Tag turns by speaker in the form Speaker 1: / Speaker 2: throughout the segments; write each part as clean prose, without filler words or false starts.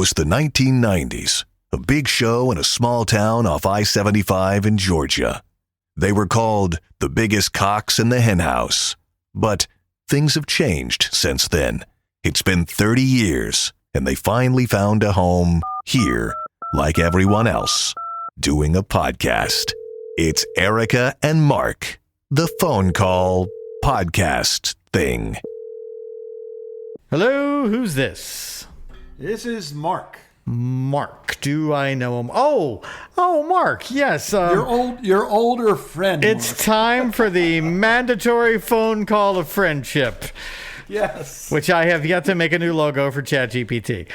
Speaker 1: was the 1990s, a big show in a small town off I-75 in Georgia. They were called the biggest cocks in the henhouse. But things have changed since then. It's been 30 years, and they finally found a home here, like everyone else, doing a podcast. It's Erica and Mark, the phone call podcast thing.
Speaker 2: Hello, who's this?
Speaker 3: This is Mark.
Speaker 2: Mark, do I know him? Oh, Mark, yes.
Speaker 3: Your older friend.
Speaker 2: It's
Speaker 3: Mark.
Speaker 2: time for the mandatory phone call of friendship.
Speaker 3: Yes.
Speaker 2: Which I have yet to make a new logo for ChatGPT.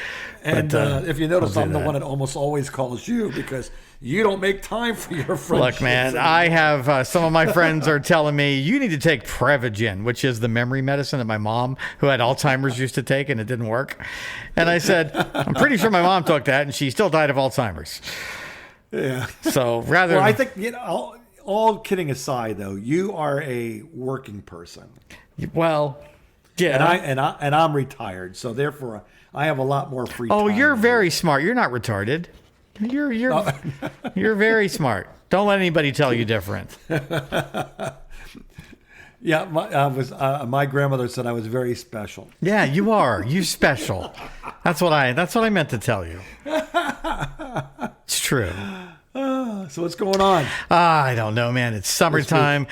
Speaker 3: And if you notice, I'm the one that almost always calls you because you don't make time for your friends.
Speaker 2: Look, man, I have some of my friends are telling me you need to take Prevagen, which is the memory medicine that my mom, who had Alzheimer's, used to take, and it didn't work. And I said, I'm pretty sure my mom took that, and she still died of Alzheimer's.
Speaker 3: Yeah.
Speaker 2: So rather,
Speaker 3: well, I think all kidding aside, though, you are a working person.
Speaker 2: Well, yeah,
Speaker 3: and I'm retired, so therefore I have a lot more free time.
Speaker 2: Oh, you're very smart. You're not retarded. You're very smart. Don't let anybody tell you different.
Speaker 3: Yeah, my grandmother said I was very special.
Speaker 2: Yeah, you are. You're special. That's what I meant to tell you. It's true.
Speaker 3: So what's going on?
Speaker 2: I don't know, man. It's summertime.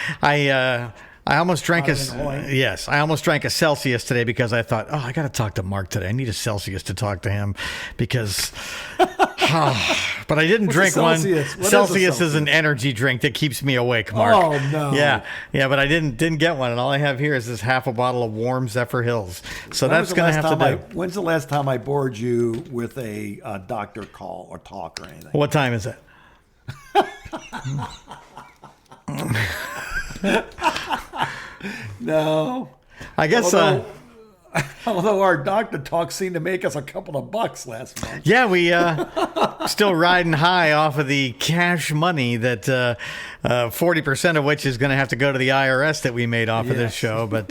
Speaker 2: I almost drank I almost drank a Celsius today because I thought, I got to talk to Mark today. I need a Celsius to talk to him because, but I didn't drink one. Celsius is an energy drink that keeps me awake, Mark.
Speaker 3: Oh no.
Speaker 2: Yeah, but I didn't get one, and all I have here is this half a bottle of warm Zephyr Hills. So that's going to have to do.
Speaker 3: When's the last time I bored you with a doctor call or talk or anything?
Speaker 2: What time is it?
Speaker 3: No.
Speaker 2: I guess
Speaker 3: although our doctor talk seemed to make us a couple of bucks last month.
Speaker 2: Yeah, we still riding high off of the cash money that 40% of which is going to have to go to the IRS that we made off of this show. But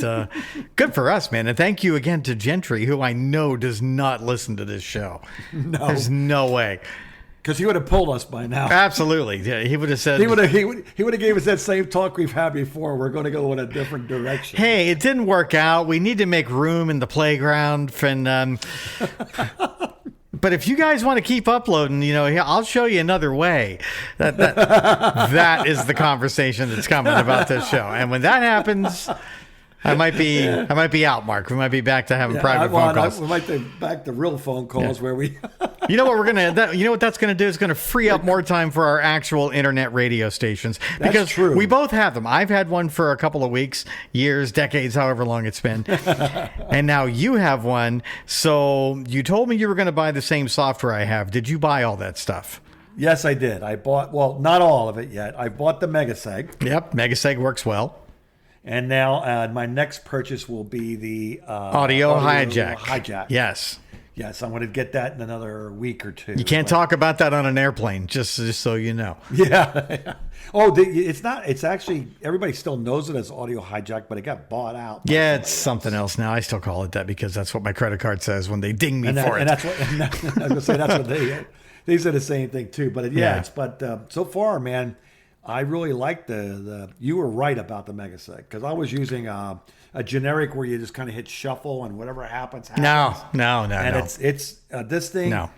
Speaker 2: good for us, man. And thank you again to Gentry, who I know does not listen to this show.
Speaker 3: No.
Speaker 2: There's no way.
Speaker 3: Because he would have pulled us by now.
Speaker 2: Absolutely. Yeah, he would have said...
Speaker 3: He would have gave us that same talk we've had before. We're going to go in a different direction.
Speaker 2: Hey, it didn't work out. We need to make room in the playground. And, but if you guys want to keep uploading, I'll show you another way. That is the conversation that's coming about this show. And when that happens... I might be out, Mark. We might be back to having private phone calls.
Speaker 3: We might be back to real phone calls where we.
Speaker 2: You know what that's gonna do? It's gonna free up more time for our actual internet radio stations because
Speaker 3: that's true.
Speaker 2: We both have them. I've had one for a couple of weeks, years, decades, however long it's been, and now you have one. So you told me you were gonna buy the same software I have. Did you buy all that stuff?
Speaker 3: Yes, I did. I bought not all of it yet. I bought the Megaseg.
Speaker 2: Yep, Megaseg works well.
Speaker 3: And now my next purchase will be the
Speaker 2: audio hijack. Yes,
Speaker 3: I'm going to get that in another week or two.
Speaker 2: You can't talk about that on an airplane, just so you know.
Speaker 3: Yeah. It's not. It's actually everybody still knows it as audio hijack, but it got bought out.
Speaker 2: Yeah, it's something else now. I still call it that because that's what my credit card says when they ding me for it.
Speaker 3: And that's what I was going to say. That's what they say the same thing too. But so far, man. I really like you were right about the Megaseg because I was using a generic where you just kind of hit shuffle and whatever happens.
Speaker 2: No.
Speaker 3: And it's this thing. No.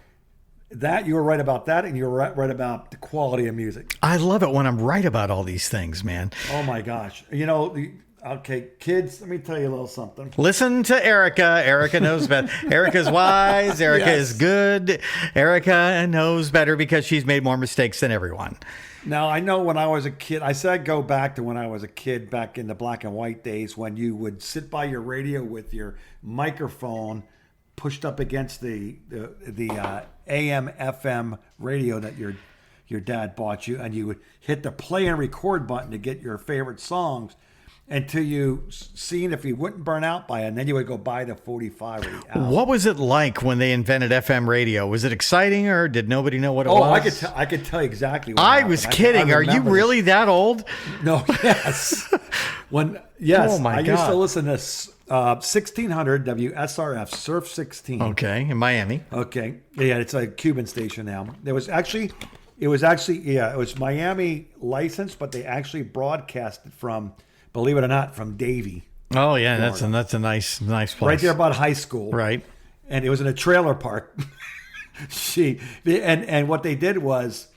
Speaker 3: That you were right about that, and you were right about the quality of music.
Speaker 2: I love it when I'm right about all these things, man.
Speaker 3: Oh my gosh! Okay, kids, let me tell you a little something.
Speaker 2: Listen to Erica. Erica knows better. Erica's wise. Erica is good. Erica knows better because she's made more mistakes than everyone.
Speaker 3: Now, I know when I was a kid, I said go back to when I was a kid, back in the black and white days when you would sit by your radio with your microphone pushed up against the AM, FM radio that your dad bought you, and you would hit the play and record button to get your favorite songs until you seen if you wouldn't burn out by it, and then you would go buy the 45 or the album.
Speaker 2: What was it like when they invented FM radio? Was it exciting, or did nobody know what it was?
Speaker 3: I could tell you exactly what
Speaker 2: I
Speaker 3: happened.
Speaker 2: was kidding. Are you really that old?
Speaker 3: No, yes. Oh my gosh. I used to listen to 1600 WSRF Surf 16.
Speaker 2: Okay, in Miami.
Speaker 3: Okay. Yeah, it's a Cuban station now. It was Miami licensed, but they actually broadcasted from, believe it or not, from Davie.
Speaker 2: Oh yeah, that's a nice place.
Speaker 3: Right there about high school.
Speaker 2: Right.
Speaker 3: And it was in a trailer park. And what they did was,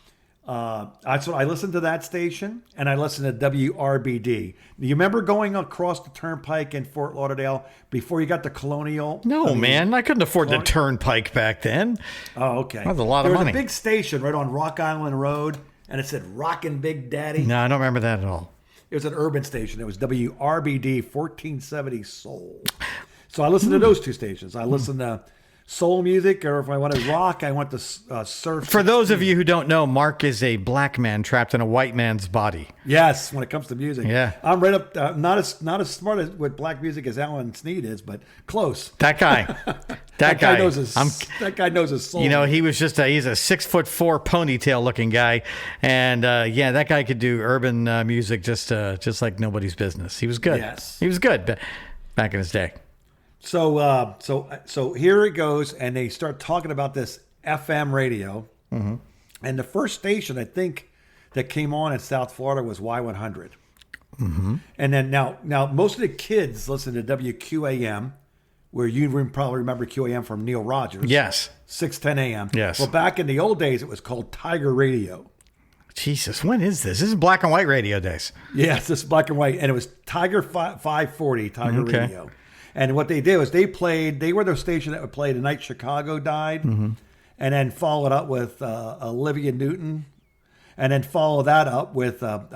Speaker 3: I listened to that station, and I listened to WRBD. You remember going across the turnpike in Fort Lauderdale before you got the Colonial?
Speaker 2: No, man, I couldn't afford the turnpike back then.
Speaker 3: Oh, okay.
Speaker 2: That was a lot of money.
Speaker 3: There was a big station right on Rock Island Road, and it said Rockin' Big Daddy.
Speaker 2: No, I don't remember that at all.
Speaker 3: It was an urban station. It was WRBD 1470 Soul. So I listened to those two stations. I listened to soul music, or if I wanted rock, I went to surf.
Speaker 2: For those of you who don't know, Mark is a black man trapped in a white man's body.
Speaker 3: Yes, when it comes to music.
Speaker 2: Yeah.
Speaker 3: I'm right up, not as smart with black music as Alan Sneed is, but close.
Speaker 2: That guy.
Speaker 3: That guy knows his soul.
Speaker 2: You know, he's a 6'4" ponytail looking guy, and that guy could do urban music just like nobody's business. He was good.
Speaker 3: Yes,
Speaker 2: he was good back in his day.
Speaker 3: So here it goes, and they start talking about this FM radio, and the first station I think that came on in South Florida was Y100, and then now most of the kids listen to WQAM, where you probably remember QAM from Neil Rogers.
Speaker 2: Yes,
Speaker 3: 610 AM.
Speaker 2: Yes.
Speaker 3: Well, back in the old days, it was called Tiger Radio.
Speaker 2: Jesus, when is this? This is black and white radio days.
Speaker 3: Yes, this is black and white, and it was Tiger 540 Tiger Radio. And what they did was they were the station that would play The Night Chicago Died, and then followed up with Olivia Newton, and then follow that up with Frank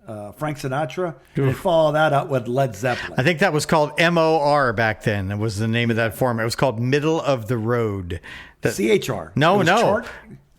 Speaker 3: Sinatra, and follow that up with Led Zeppelin.
Speaker 2: I think that was called MOR back then. That was the name of that format. It was called Middle of the Road.
Speaker 3: CHR.
Speaker 2: No.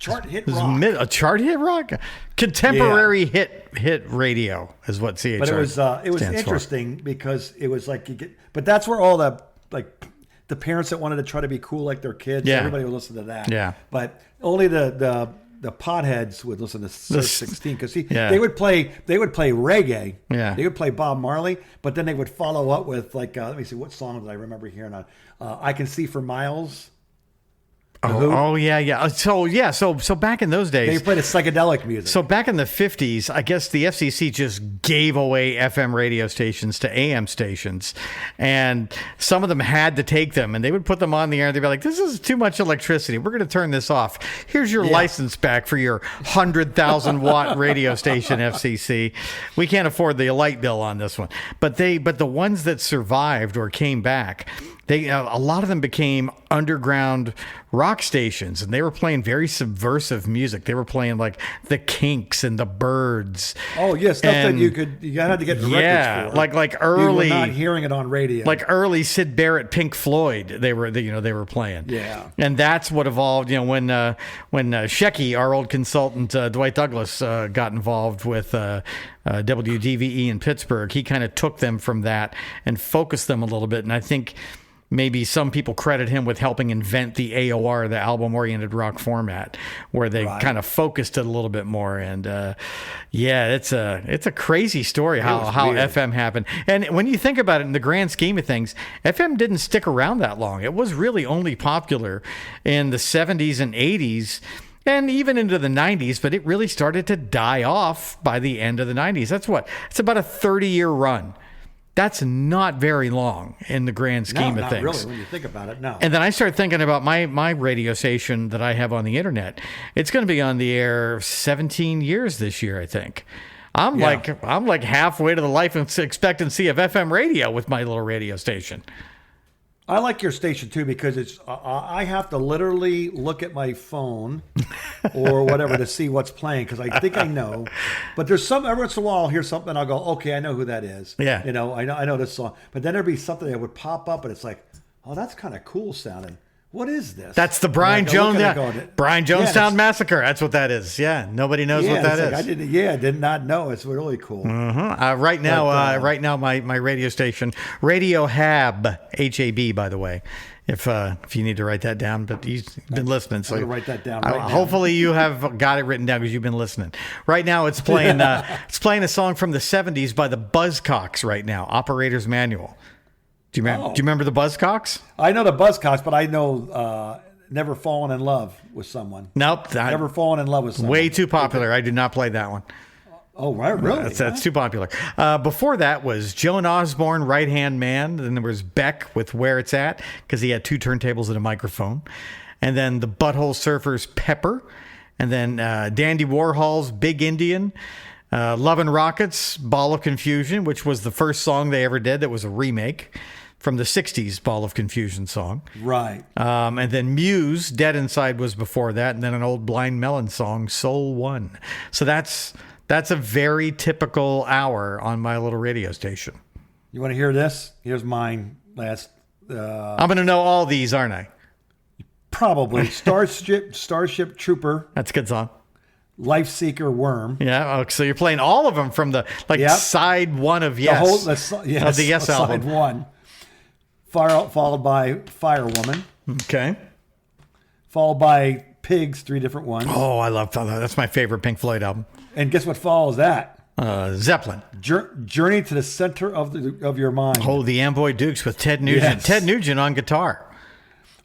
Speaker 3: Chart hit rock.
Speaker 2: A chart hit rock? Contemporary hit radio is what CHR
Speaker 3: But it was interesting because it was like but that's where all the parents that wanted to try to be cool like their kids, everybody would listen to that.
Speaker 2: Yeah.
Speaker 3: But only the potheads would listen to Surf 16 because they would play reggae.
Speaker 2: Yeah.
Speaker 3: They would play Bob Marley, but then they would follow up with let me see, what song did I remember hearing on? I Can See for Miles.
Speaker 2: Oh yeah. So back in those days,
Speaker 3: they played a psychedelic music.
Speaker 2: So back in the 50s, I guess the FCC just gave away FM radio stations to AM stations, and some of them had to take them, and they would put them on the air. And they'd be like, "This is too much electricity. We're going to turn this off. Here's your license back for your 100,000 watt radio station, FCC. We can't afford the light bill on this one." But the ones that survived or came back, a lot of them became underground rock stations, and they were playing very subversive music. They were playing like the Kinks and the Byrds.
Speaker 3: Oh yeah, stuff that you had to get the records for.
Speaker 2: like early.
Speaker 3: You were not hearing it on radio.
Speaker 2: Like early Syd Barrett, Pink Floyd. They were playing.
Speaker 3: Yeah,
Speaker 2: and that's what evolved. When Shecky, our old consultant, Dwight Douglas, got involved with WDVE in Pittsburgh, he kind of took them from that and focused them a little bit. And I think maybe some people credit him with helping invent the AOR, the album-oriented rock format, where they kind of focused it a little bit more. And it's a crazy story how FM happened. And when you think about it in the grand scheme of things, FM didn't stick around that long. It was really only popular in the 70s and 80s. And even into the 90s, but it really started to die off by the end of the 90s. It's about a 30-year run. That's not very long in the grand scheme of things.
Speaker 3: No, not really, when you think about it, no.
Speaker 2: And then I started thinking about my radio station that I have on the internet. It's going to be on the air 17 years this year, I think. I'm like halfway to the life expectancy of FM radio with my little radio station.
Speaker 3: I like your station too because I have to literally look at my phone or whatever to see what's playing because I think I know. But there's some every once in a while I'll hear something and I'll go, okay, I know who that is.
Speaker 2: Yeah,
Speaker 3: I know this song. But then there'd be something that would pop up and it's like, oh, that's kind of cool sounding. What is this?
Speaker 2: That's the Brian Jonestown Massacre. That's what that is. Yeah, nobody knows what that is.
Speaker 3: I did not know. It's really cool.
Speaker 2: Right now, my radio station, Radio Hab, HAB, by the way. If you need to write that down, but you've been listening, so
Speaker 3: I'm gonna write that down. Right now.
Speaker 2: Hopefully, you have got it written down because you've been listening. Right now, it's playing. It's playing a song from the '70s by the Buzzcocks. Right now, Operator's Manual. Do you remember the Buzzcocks?
Speaker 3: I know the Buzzcocks, but I know Never Fallen in Love with Someone.
Speaker 2: Nope.
Speaker 3: Never Fallen in Love with Someone.
Speaker 2: Way too popular. I did not play that one.
Speaker 3: Oh, right, really?
Speaker 2: That's too popular. Before that was Joan Osborne, Right Hand Man. Then there was Beck with Where It's At, because he had 2 turntables and a microphone. And then the Butthole Surfers, Pepper. And then Dandy Warhol's Big Indian. Love and Rockets, Ball of Confusion, which was the first song they ever did that was a remake from the 60s Ball of Confusion song.
Speaker 3: Right.
Speaker 2: And then Muse, Dead Inside was before that. And then an old Blind Melon song, Soul One. So that's a very typical hour on my little radio station.
Speaker 3: You want to hear this? Here's mine last.
Speaker 2: I'm going to know all these, aren't I?
Speaker 3: Probably. Starship Trooper.
Speaker 2: That's a good song.
Speaker 3: Life Seeker Worm.
Speaker 2: Yeah. Oh, so you're playing all of them from the side one of Yes.
Speaker 3: Of the
Speaker 2: Yes album.
Speaker 3: Side one. Followed by Firewoman.
Speaker 2: Okay.
Speaker 3: Followed by Pigs, 3 different ones.
Speaker 2: Oh, I love that. That's my favorite Pink Floyd album.
Speaker 3: And guess what follows that?
Speaker 2: Zeppelin.
Speaker 3: Journey to the Center of Your Mind.
Speaker 2: Oh, the Amboy Dukes with Ted Nugent.
Speaker 3: Yes.
Speaker 2: Ted Nugent on guitar.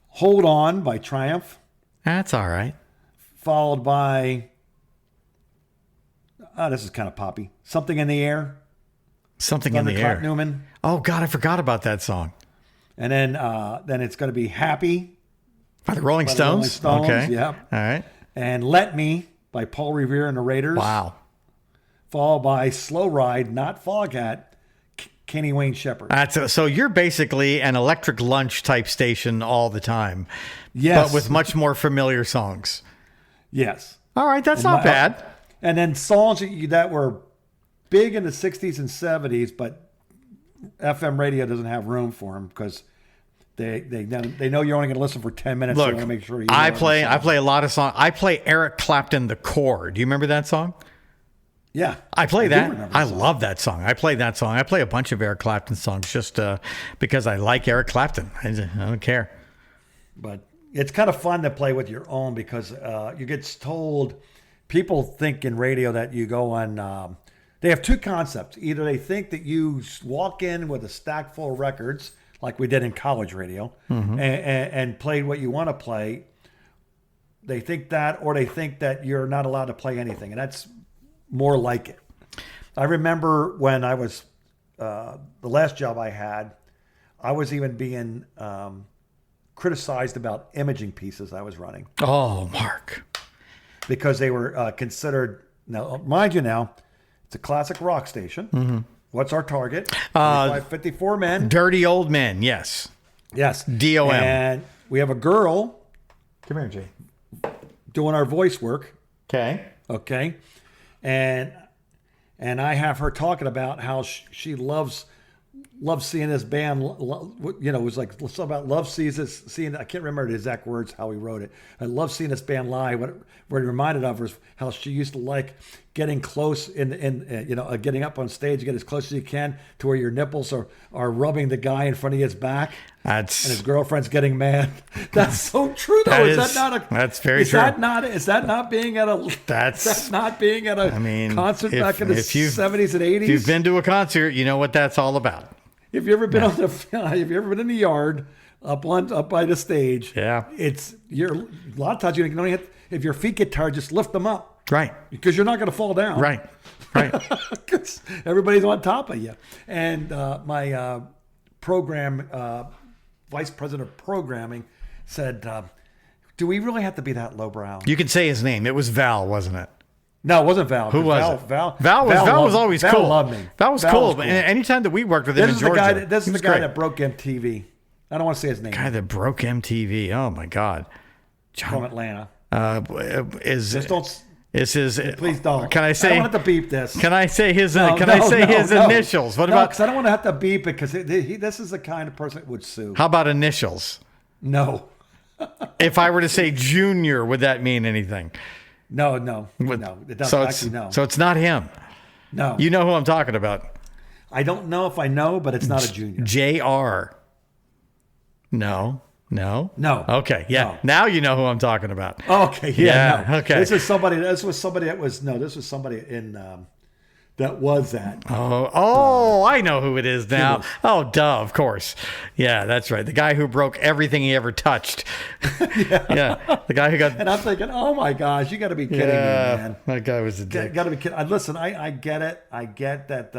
Speaker 3: Hold On by Triumph.
Speaker 2: That's all right.
Speaker 3: Followed by, this is kind of poppy. Something in the Air.
Speaker 2: Something in the
Speaker 3: Thunderclap
Speaker 2: Air.
Speaker 3: Newman.
Speaker 2: Oh, God, I forgot about that song.
Speaker 3: And then it's going to be Happy
Speaker 2: By the Rolling
Speaker 3: by the
Speaker 2: Stones?
Speaker 3: Rolling Stones.
Speaker 2: Okay.
Speaker 3: Yep.
Speaker 2: All right.
Speaker 3: And Let Me by Paul Revere and the Raiders.
Speaker 2: Wow.
Speaker 3: Followed by Slow Ride, Not Foghat, Kenny Wayne Shepherd.
Speaker 2: So you're basically an Electric Lunch type station all the time.
Speaker 3: Yes.
Speaker 2: But with much more familiar songs.
Speaker 3: Yes.
Speaker 2: All right, that's not bad.
Speaker 3: And then songs that were big in the 60s and 70s, but FM radio doesn't have room for them because they know you're only going to listen for 10 minutes.
Speaker 2: Look,
Speaker 3: so they want to make sure you
Speaker 2: I play a lot of songs. I play Eric Clapton, The Core. Do you remember that song?
Speaker 3: Yeah.
Speaker 2: I play
Speaker 3: do
Speaker 2: that.
Speaker 3: remember
Speaker 2: I
Speaker 3: that song.
Speaker 2: love that song. I play that song. I play a bunch of Eric Clapton songs just because I like Eric Clapton. I don't care.
Speaker 3: But it's kind of fun to play with your own because you get told, people think in radio that you go on, they have 2 concepts. Either they think that you walk in with a stack full of records, like we did in college radio, and played what you want to play. They think that, or they think that you're not allowed to play anything. And that's more like it. I remember when I was, the last job I had, I was even being criticized about imaging pieces I was running.
Speaker 2: Oh, Mark.
Speaker 3: Because they were considered, now, mind you now, it's a classic rock station. What's our target? 54 men.
Speaker 2: Dirty Old Men, yes.
Speaker 3: Yes.
Speaker 2: DOM.
Speaker 3: And we have a girl.
Speaker 2: Come here, Jay.
Speaker 3: Doing our voice work.
Speaker 2: Okay.
Speaker 3: Okay. And I have her talking about how she loves seeing this band. It was like something about love seeing. I can't remember the exact words how he wrote it. I love seeing this band live. What it reminded of her is how she used to like getting close getting up on stage, get as close as you can to where your nipples are rubbing the guy in front of his back. And his girlfriend's getting mad. That's so true, though.
Speaker 2: That's very true.
Speaker 3: Is that not being at a concert back in the 70s and 80s?
Speaker 2: If you've been to a concert, you know what that's all about.
Speaker 3: Have you ever been have you ever been in the yard up by the stage?
Speaker 2: Yeah.
Speaker 3: A lot of times you can only if your feet get tired, just lift them up.
Speaker 2: Right.
Speaker 3: Because you're not going to fall down.
Speaker 2: Right.
Speaker 3: Because everybody's on top of you. And my program vice president of programming said, do we really have to be that lowbrow?
Speaker 2: You can say his name. It was Val, wasn't it?
Speaker 3: No, it wasn't Val.
Speaker 2: Who was it?
Speaker 3: Val
Speaker 2: was always cool.
Speaker 3: Val loved me.
Speaker 2: Val was cool. But anytime that we worked with him in Georgia,
Speaker 3: this is the guy that broke MTV. I don't want to say his name.
Speaker 2: Guy that broke MTV. Oh my God.
Speaker 3: From Atlanta. Please don't.
Speaker 2: Can I say?
Speaker 3: I don't have to beep this.
Speaker 2: Can I say his? His initials? What about?
Speaker 3: Because I don't want to have to beep it because this is the kind of person that would sue.
Speaker 2: How about initials?
Speaker 3: No.
Speaker 2: If I were to say Junior, would that mean anything?
Speaker 3: No. It doesn't.
Speaker 2: So it's not him.
Speaker 3: No.
Speaker 2: You know who I'm talking about.
Speaker 3: I don't know if I know, but it's not a Junior.
Speaker 2: JR. No. Okay. Yeah.
Speaker 3: No.
Speaker 2: Now you know who I'm talking about.
Speaker 3: Okay. Yeah.
Speaker 2: No. Okay.
Speaker 3: This was somebody that was in that was that.
Speaker 2: Oh, I know who it is now. Oh, duh, of course. Yeah, that's right. The guy who broke everything he ever touched. Yeah. The guy who got...
Speaker 3: And I'm thinking, oh my gosh, you got to be kidding me, man.
Speaker 2: That guy was a dick.
Speaker 3: Got to be kidding. Listen, I get it. I get that.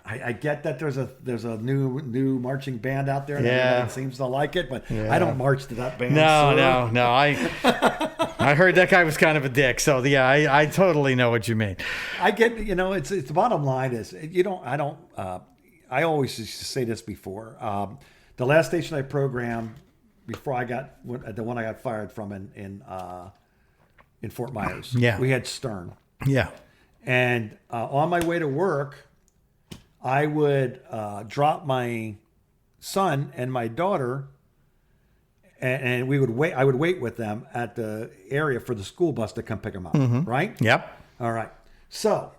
Speaker 3: I get that there's a new marching band out there and everyone seems to like it, but I don't march to that band.
Speaker 2: No. I heard that guy was kind of a dick, so yeah, I totally know what you mean.
Speaker 3: I get, it's the bottom line is I always used to say this before. The last station I programmed before I got the one I got fired from in Fort Myers.
Speaker 2: Yeah,
Speaker 3: we had Stern.
Speaker 2: Yeah,
Speaker 3: and on my way to work, I would drop my son and my daughter, and we would wait. I would wait with them at the area for the school bus to come pick them up.
Speaker 2: Mm-hmm.
Speaker 3: Right?
Speaker 2: Yep.
Speaker 3: All right. So,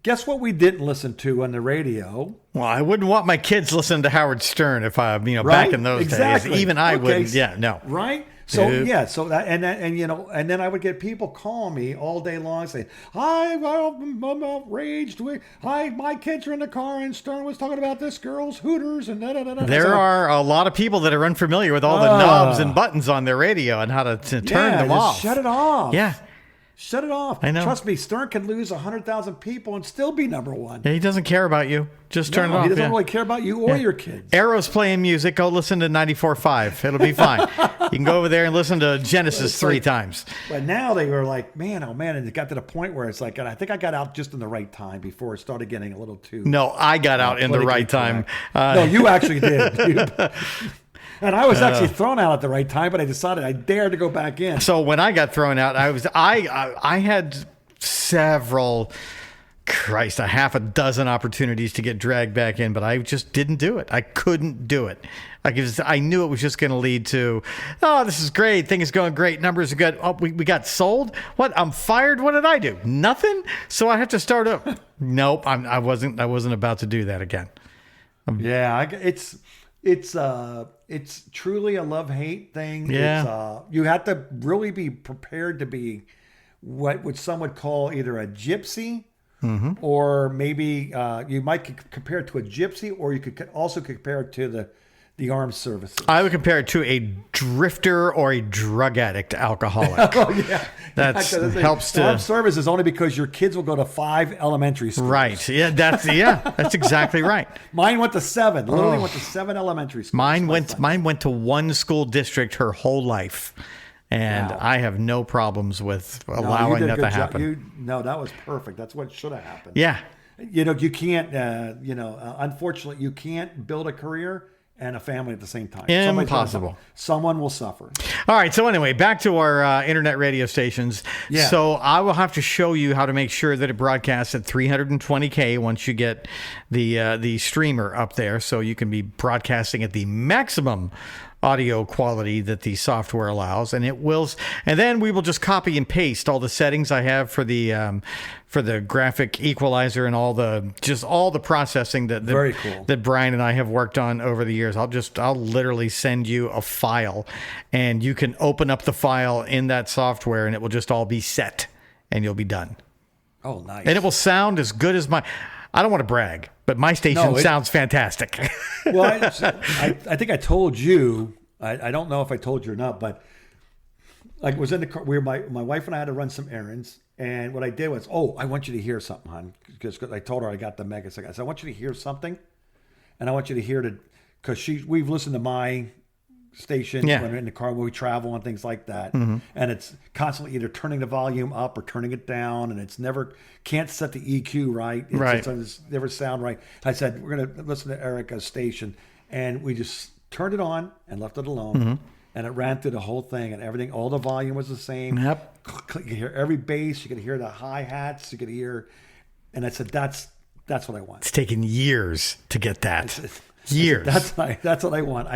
Speaker 3: guess what we didn't listen to on the radio?
Speaker 2: Well, I wouldn't want my kids listening to Howard Stern if I,
Speaker 3: right?
Speaker 2: back in those
Speaker 3: exactly.
Speaker 2: days. Even I wouldn't. Yeah, no.
Speaker 3: Right? So so that and then I would get people calling me all day long saying, I'm outraged. My kids are in the car and Stern was talking about this girl's hooters and da-da-da-da.
Speaker 2: There are a lot of people that are unfamiliar with all the knobs and buttons on their radio and how to turn them off.
Speaker 3: Shut it off.
Speaker 2: Yeah.
Speaker 3: Shut it off.
Speaker 2: I know.
Speaker 3: Trust me, Stern can lose 100,000 people and still be number one.
Speaker 2: Yeah, he doesn't care about you. Just turn it off.
Speaker 3: He doesn't really care about you or your kids.
Speaker 2: Arrow's playing music. Go listen to 94.5. It'll be fine. You can go over there and listen to Genesis three times.
Speaker 3: But now they were like, man, oh man. And it got to the point where it's like, and I think I got out just in the right time before it started getting a little too.
Speaker 2: No, I got out in the right time.
Speaker 3: No, you actually did. And I was actually thrown out at the right time, but I decided I dared to go back in.
Speaker 2: So when I got thrown out, I had several, a half a dozen opportunities to get dragged back in, but I just didn't do it. I couldn't do it. I knew it was just going to lead to, oh, this is great. Thing is going great. Numbers are good. Oh, we got sold. What? I'm fired. What did I do? Nothing. So I have to start up. Nope. I wasn't about to do that again.
Speaker 3: Yeah, it's truly a love-hate thing.
Speaker 2: Yeah.
Speaker 3: You have to really be prepared to be what some would call either a gypsy, or maybe you might compare it to a gypsy, or you could also compare it to the armed services.
Speaker 2: I would compare it to a drifter or a drug addict alcoholic.
Speaker 3: Oh, yeah.
Speaker 2: That helps to...
Speaker 3: Armed services only because your kids will go to 5 elementary schools.
Speaker 2: Right. Yeah, that's exactly right.
Speaker 3: Mine went to 7. Literally went to 7 elementary schools.
Speaker 2: Mine went to one school district her whole life. And wow. I have no problems with allowing that to happen.
Speaker 3: That was perfect. That's what should have happened.
Speaker 2: Yeah.
Speaker 3: You can't, unfortunately, you can't build a career and a family at the same time.
Speaker 2: Impossible.
Speaker 3: Someone will suffer.
Speaker 2: All right. So anyway, back to our internet radio stations.
Speaker 3: Yeah.
Speaker 2: So I will have to show you how to make sure that it broadcasts at 320K once you get the streamer up there, so you can be broadcasting at the maximum audio quality that the software allows, and it will. And then we will just copy and paste all the settings I have for the graphic equalizer and all the processing that
Speaker 3: very cool.
Speaker 2: that Brian and I have worked on over the years. I'll literally send you a file, and you can open up the file in that software, and it will just all be set, and you'll be done.
Speaker 3: Oh, nice!
Speaker 2: And it will sound as good as my. I don't want to brag, but my station sounds fantastic.
Speaker 3: Well, I think I told you. I don't know if I told you or not, but I was in the car. My wife and I had to run some errands, and what I did was, I want you to hear something, hon, because I told her I got the mega. So I said, I want you to hear something, and I want you to hear it because we've listened to my station when we're in the car when we travel and things like that, and it's constantly either turning the volume up or turning it down, and it's never can't set the EQ right. It's never sound right. I said we're gonna listen to Erica's station, and we just turned it on and left it alone, and it ran through the whole thing, and everything. All the volume was the same.
Speaker 2: Yep.
Speaker 3: You could hear every bass. You could hear the hi hats. You could hear, and I said that's what I want.
Speaker 2: It's taken years to get that. Years.
Speaker 3: That's what I want.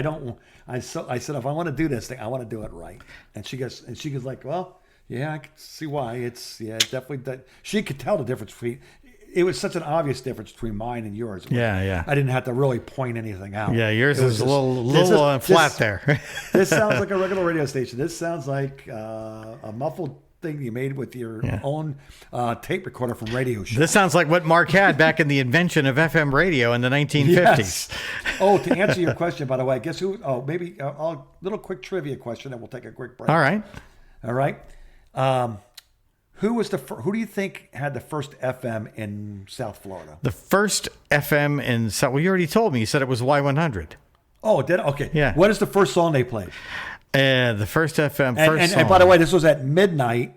Speaker 3: I said, if I want to do this thing, I want to do it right. And she goes like, well, yeah, I can see why. It's definitely that. She could tell the difference between. It was such an obvious difference between mine and yours.
Speaker 2: Yeah.
Speaker 3: I didn't have to really point anything out.
Speaker 2: Yeah, yours is a little flat there.
Speaker 3: This sounds like a regular radio station. This sounds like a muffled thing you made with your own tape recorder from Radio Shack.
Speaker 2: This sounds like what Mark had back in the invention of FM radio in the 1950s.
Speaker 3: Yes. Oh, to answer your question, by the way, guess who? Oh, maybe a little quick trivia question, and we'll take a quick break.
Speaker 2: All right.
Speaker 3: Who do you think had the first FM in South Florida?
Speaker 2: The first FM in South. Well, you already told me. You said it was Y100.
Speaker 3: Oh, did it? Okay.
Speaker 2: Yeah.
Speaker 3: What is the first song they played?
Speaker 2: The first FM.
Speaker 3: And by the way, this was at midnight,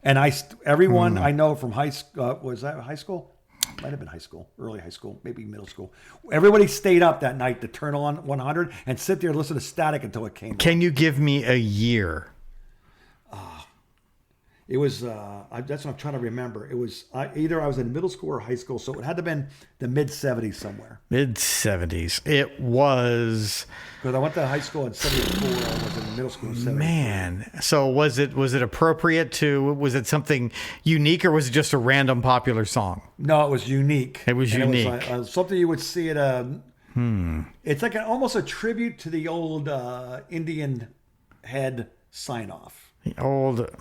Speaker 3: and everyone I know from high school was that high school? Might have been high school, early high school, maybe middle school. Everybody stayed up that night to turn on 100 and sit there and listen to Static until it came.
Speaker 2: Can you give me a year?
Speaker 3: It was, that's what I'm trying to remember. It was either I was in middle school or high school, so it had to have been the mid-'70s somewhere.
Speaker 2: Mid-'70s. It was...
Speaker 3: Because I went to high school in 74, I was in middle school in 74.
Speaker 2: Man. So was it appropriate to... Was it something unique, or was it just a random popular song?
Speaker 3: No, it was unique.
Speaker 2: It was unique.
Speaker 3: It was something you would see at It's like almost a tribute to the old Indian head sign-off.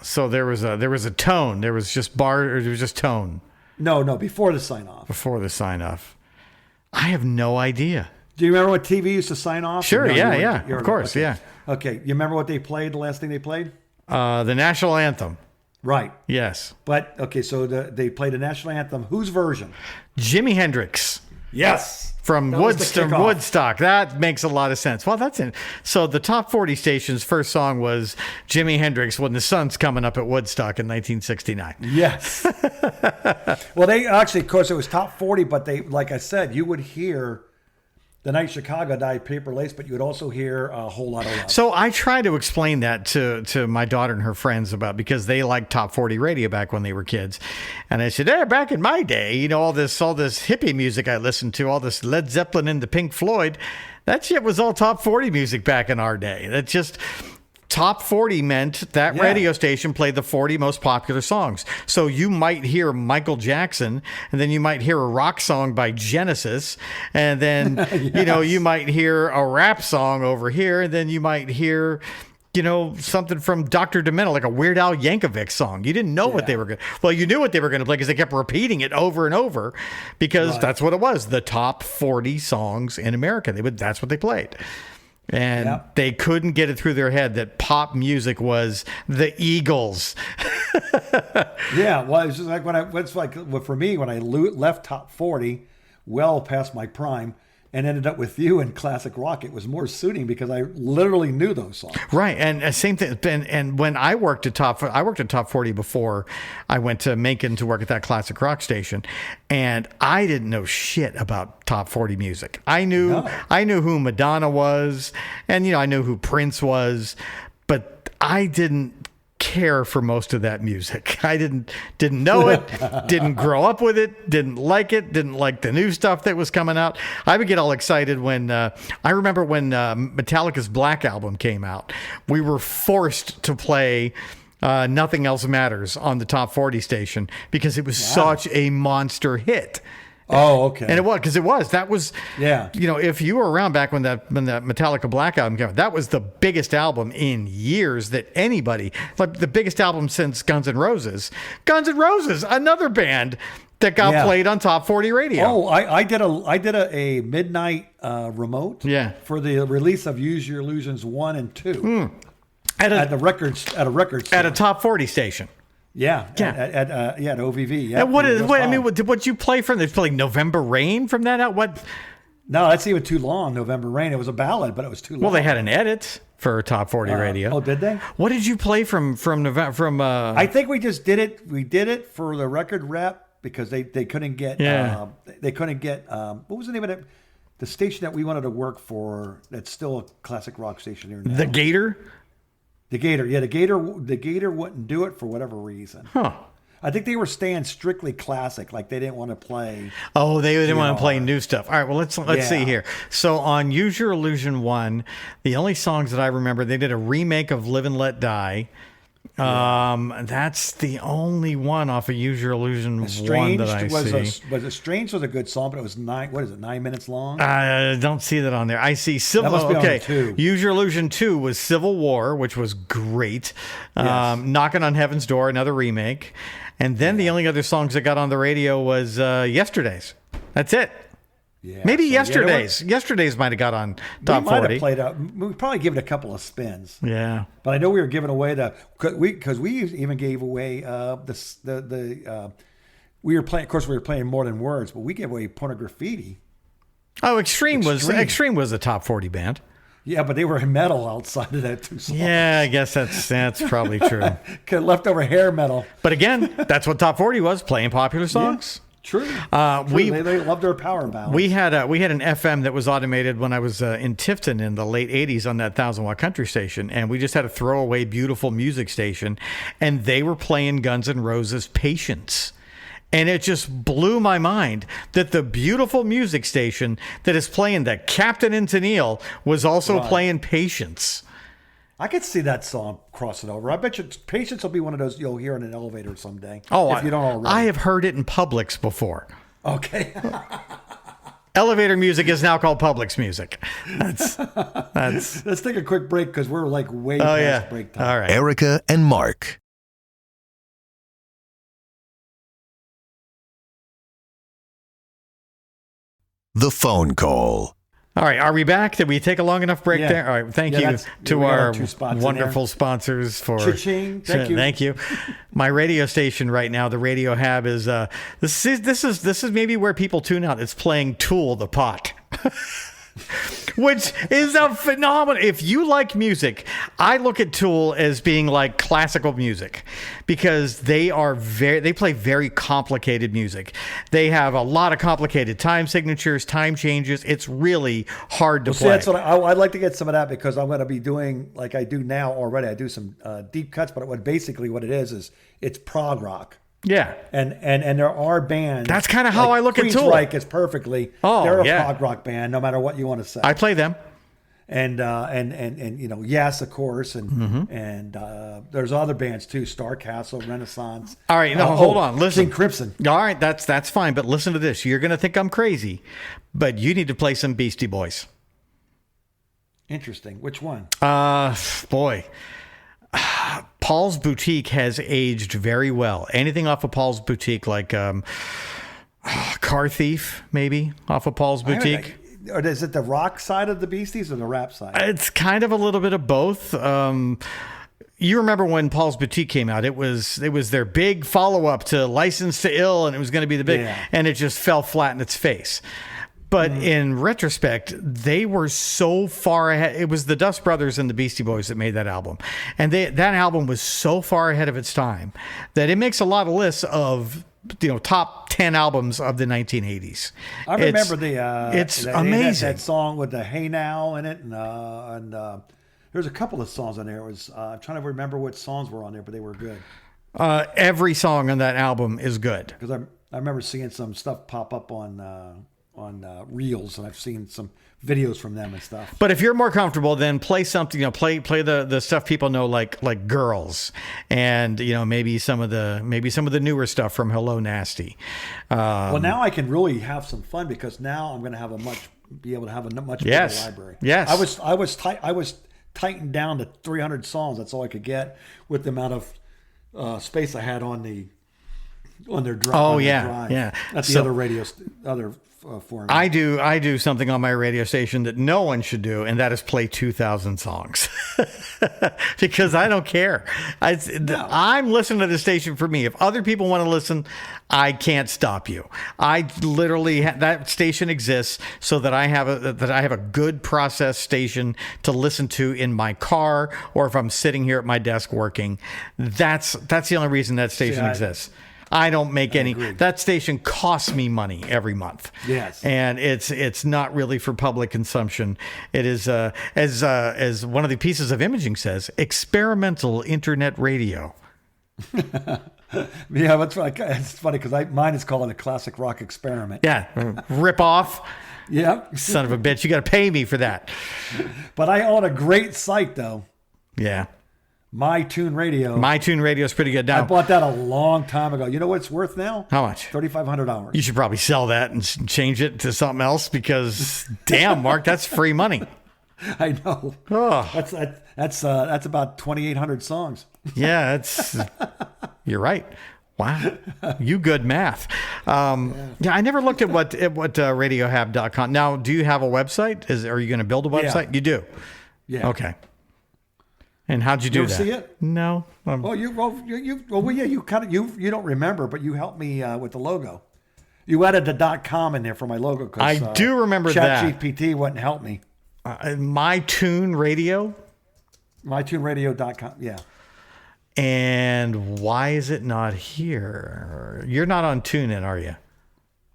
Speaker 2: So there was a tone. There was just tone.
Speaker 3: No, before the sign off.
Speaker 2: Before the sign off. I have no idea.
Speaker 3: Do you remember what TV used to sign off?
Speaker 2: Sure,
Speaker 3: No,
Speaker 2: yeah, of course,
Speaker 3: okay.
Speaker 2: yeah.
Speaker 3: Okay, you remember what they played? The last thing they played?
Speaker 2: The national anthem.
Speaker 3: Right.
Speaker 2: Yes.
Speaker 3: But okay, so they played the national anthem. Whose version?
Speaker 2: Jimi Hendrix.
Speaker 3: Yes.
Speaker 2: From Woodstock. That makes a lot of sense. Well, that's it. So the top 40 station's first song was Jimi Hendrix, When the Sun's Coming Up at Woodstock in 1969.
Speaker 3: Yes. Well, they actually, of course, it was top 40, but they, like I said, you would hear The Night Chicago Died, Paper Lace, but you would also hear A Whole Lot of Love.
Speaker 2: So I try to explain that to my daughter and her friends because they liked top 40 radio back when they were kids. And I said, back in my day, all this hippie music I listened to, all this Led Zeppelin and the Pink Floyd, that shit was all top 40 music back in our day. That just... Top 40 meant that radio station played the 40 most popular songs. So you might hear Michael Jackson, and then you might hear a rock song by Genesis, and then, you might hear a rap song over here, and then you might hear, something from Dr. Demento, like a Weird Al Yankovic song. You didn't know what they were going to... Well, you knew what they were going to play because they kept repeating it over and over because that's what it was. The top 40 songs in America. That's what they played. And they couldn't get it through their head that pop music was the Eagles.
Speaker 3: Yeah, well, it's just like for me when I left top 40, well past my prime, and ended up with you in classic rock, it was more suiting because I literally knew those songs.
Speaker 2: Right, and same thing. And when I worked at top 40 before I went to Macon to work at that classic rock station, and I didn't know shit about top 40 music. I knew who Madonna was, and I knew who Prince was, but I didn't care for most of that music. I didn't know it, didn't grow up with it, didn't like the new stuff that was coming out. I would get all excited when I remember when Metallica's Black Album came out. We were forced to play Nothing Else Matters on the top 40 station because it was such a monster hit.
Speaker 3: Oh, okay.
Speaker 2: And it was, because that was,
Speaker 3: yeah.
Speaker 2: If you were around back when that Metallica Black Album came out, that was the biggest album in years that anybody, like the biggest album since Guns N' Roses. Guns N' Roses, another band that got played on top 40 radio.
Speaker 3: Oh, I did a midnight remote for the release of Use Your Illusions 1 and 2 at a record store.
Speaker 2: At a top 40 station.
Speaker 3: Yeah, at OVV. Yeah,
Speaker 2: and what'd you play from? They played November Rain from that out. What?
Speaker 3: No, that's even too long. November Rain. It was a ballad, but it was too long.
Speaker 2: Well, they had an edit for top 40 radio.
Speaker 3: Oh, did they?
Speaker 2: What did you play from November?
Speaker 3: I think we just did it. We did it for the record rep because they couldn't get. They couldn't get. What was the name of it? The station that we wanted to work for. That's still a classic rock station here now.
Speaker 2: The Gator.
Speaker 3: The Gator, the Gator wouldn't do it for whatever reason.
Speaker 2: Huh.
Speaker 3: I think they were staying strictly classic, like they didn't want to play.
Speaker 2: Oh, they didn't want to play new stuff. All right, well let's see here. So on Use Your Illusion 1, the only songs that I remember, they did a remake of Live and Let Die. That's the only one off of Use Your Illusion one that I see.
Speaker 3: Strange was a good song, but it was 9 minutes long?
Speaker 2: I don't see that on there. I see Civil.
Speaker 3: That must be on
Speaker 2: okay,
Speaker 3: 2.
Speaker 2: Use Your Illusion 2 was Civil War, which was great.
Speaker 3: Yes.
Speaker 2: Knocking on Heaven's Door, another remake. And then the only other songs that got on the radio was Yesterday's. That's it.
Speaker 3: Yeah,
Speaker 2: Maybe
Speaker 3: so,
Speaker 2: Yesterday's. Yesterday's might have got on top 40.
Speaker 3: We might have played up. We probably give it a couple of spins.
Speaker 2: Yeah.
Speaker 3: But I know we were giving away because we even gave away we were playing. Of course, we were playing More Than Words, but we gave away Pornograffiti.
Speaker 2: Oh, Extreme was a top 40 band.
Speaker 3: Yeah, but they were metal outside of that 2 songs.
Speaker 2: Yeah, I guess that's probably true.
Speaker 3: Leftover hair metal.
Speaker 2: But again, that's what top 40 was, playing popular songs.
Speaker 3: Yeah. True. They loved their power ballads.
Speaker 2: We had an FM that was automated when I was in Tifton in the late 80s on that 1,000-watt country station, and we just had a throwaway beautiful music station, and they were playing Guns N' Roses' Patience. And it just blew my mind that the beautiful music station that is playing the Captain and Tennille was also playing Patience.
Speaker 3: I could see that song crossing over. I bet you Patience will be one of those you'll hear in an elevator someday.
Speaker 2: Oh,
Speaker 3: if you don't already.
Speaker 2: I have heard it in Publix before.
Speaker 3: Okay.
Speaker 2: Elevator music is now called Publix music. That's.
Speaker 3: Let's take a quick break because we're like way past break time.
Speaker 2: All right.
Speaker 1: Erica and Mark. The phone call.
Speaker 2: All right, are we back? Did we take a long enough break there? All right, thank you to our wonderful sponsors for
Speaker 3: Cha-ching. Thank you.
Speaker 2: Thank you. My radio station right now, the Radio Hab, is this is maybe where people tune out. It's playing Tool the Pot. Which is a phenomenon. If you like music, I look at Tool as being like classical music because they play very complicated music. They have a lot of complicated time signatures, time changes. It's really hard to play.
Speaker 3: That's what I'd like to get some of that because I'm going to be doing like I do now already. I do some deep cuts, but what it is it's prog rock.
Speaker 2: Yeah,
Speaker 3: and there are bands.
Speaker 2: That's kind of how I look at Tool.
Speaker 3: Queensryche is perfectly. They're a prog rock band, no matter what you want to say.
Speaker 2: I play them,
Speaker 3: and yes, of course, and there's other bands too: Star Castle, Renaissance.
Speaker 2: All right, hold on, listen,
Speaker 3: King Crimson.
Speaker 2: All right, that's fine, but listen to this. You're going to think I'm crazy, but you need to play some Beastie Boys.
Speaker 3: Interesting. Which one?
Speaker 2: Boy. Paul's Boutique has aged very well. Anything off of Paul's Boutique, like Car Thief, maybe, off of Paul's Boutique.
Speaker 3: Or is it the rock side of the Beasties or the rap side?
Speaker 2: It's kind of a little bit of both. You remember when Paul's Boutique came out? It was their big follow-up to License to Ill, and it was going to be the big, and it just fell flat in its face. But in retrospect, they were so far ahead. It was the Dust Brothers and the Beastie Boys that made that album. And that album was so far ahead of its time that it makes a lot of lists of top 10 albums of the 1980s.
Speaker 3: I remember
Speaker 2: it's amazing.
Speaker 3: That song with the Hey Now in it. And there's a couple of songs on there. It was I'm trying to remember what songs were on there, but they were good.
Speaker 2: Every song on that album is good.
Speaker 3: Because I remember seeing some stuff pop up on Reels, and I've seen some videos from them and stuff.
Speaker 2: But if you're more comfortable, then play something. Play the stuff people know, like Girls, and maybe some of the newer stuff from Hello Nasty.
Speaker 3: Well, now I can really have some fun because now I'm going to have a much bigger library.
Speaker 2: Yes,
Speaker 3: I was tightened down to 300 songs. That's all I could get with the amount of space I had on their drive.
Speaker 2: Oh yeah.
Speaker 3: That's the other format.
Speaker 2: I do something on my radio station that no one should do, and that is play 2,000 songs because I don't care. I'm listening to the station for me. If other people want to listen, I can't stop you. I literally that station exists so that I have a good process station to listen to in my car or if I'm sitting here at my desk working. That's the only reason that station exists. I don't make any. That station costs me money every month.
Speaker 3: Yes,
Speaker 2: and it's not really for public consumption. It is as one of the pieces of imaging says, experimental internet radio.
Speaker 3: Yeah, it's funny because mine is called a classic rock experiment.
Speaker 2: Yeah, rip off.
Speaker 3: Yeah,
Speaker 2: son of a bitch, you got to pay me for that.
Speaker 3: But I own a great site though.
Speaker 2: Yeah.
Speaker 3: My Tune Radio.
Speaker 2: My Tune Radio is pretty good.
Speaker 3: I
Speaker 2: Now,
Speaker 3: bought that a long time ago. You know what it's worth now?
Speaker 2: how much?
Speaker 3: $3,500.
Speaker 2: You should probably sell that and change it to something else because, damn, Mark, that's free money.
Speaker 3: I know.
Speaker 2: Oh.
Speaker 3: That's about 2,800 songs.
Speaker 2: Yeah, you're right. Wow, you good math. Yeah, I never looked at what radiohab.com. Now, do you have a website? Are you going to build a website?
Speaker 3: Yeah.
Speaker 2: You do.
Speaker 3: Yeah.
Speaker 2: Okay. And how'd you do
Speaker 3: ever
Speaker 2: that?
Speaker 3: see it?
Speaker 2: No.
Speaker 3: You don't remember, but you helped me with the logo. You added the .com in there for my logo.
Speaker 2: I do remember that.
Speaker 3: ChatGPT wouldn't help me.
Speaker 2: My Tune Radio.
Speaker 3: MyTuneRadio.com. Yeah.
Speaker 2: And why is it not here? You're not on TuneIn, are you?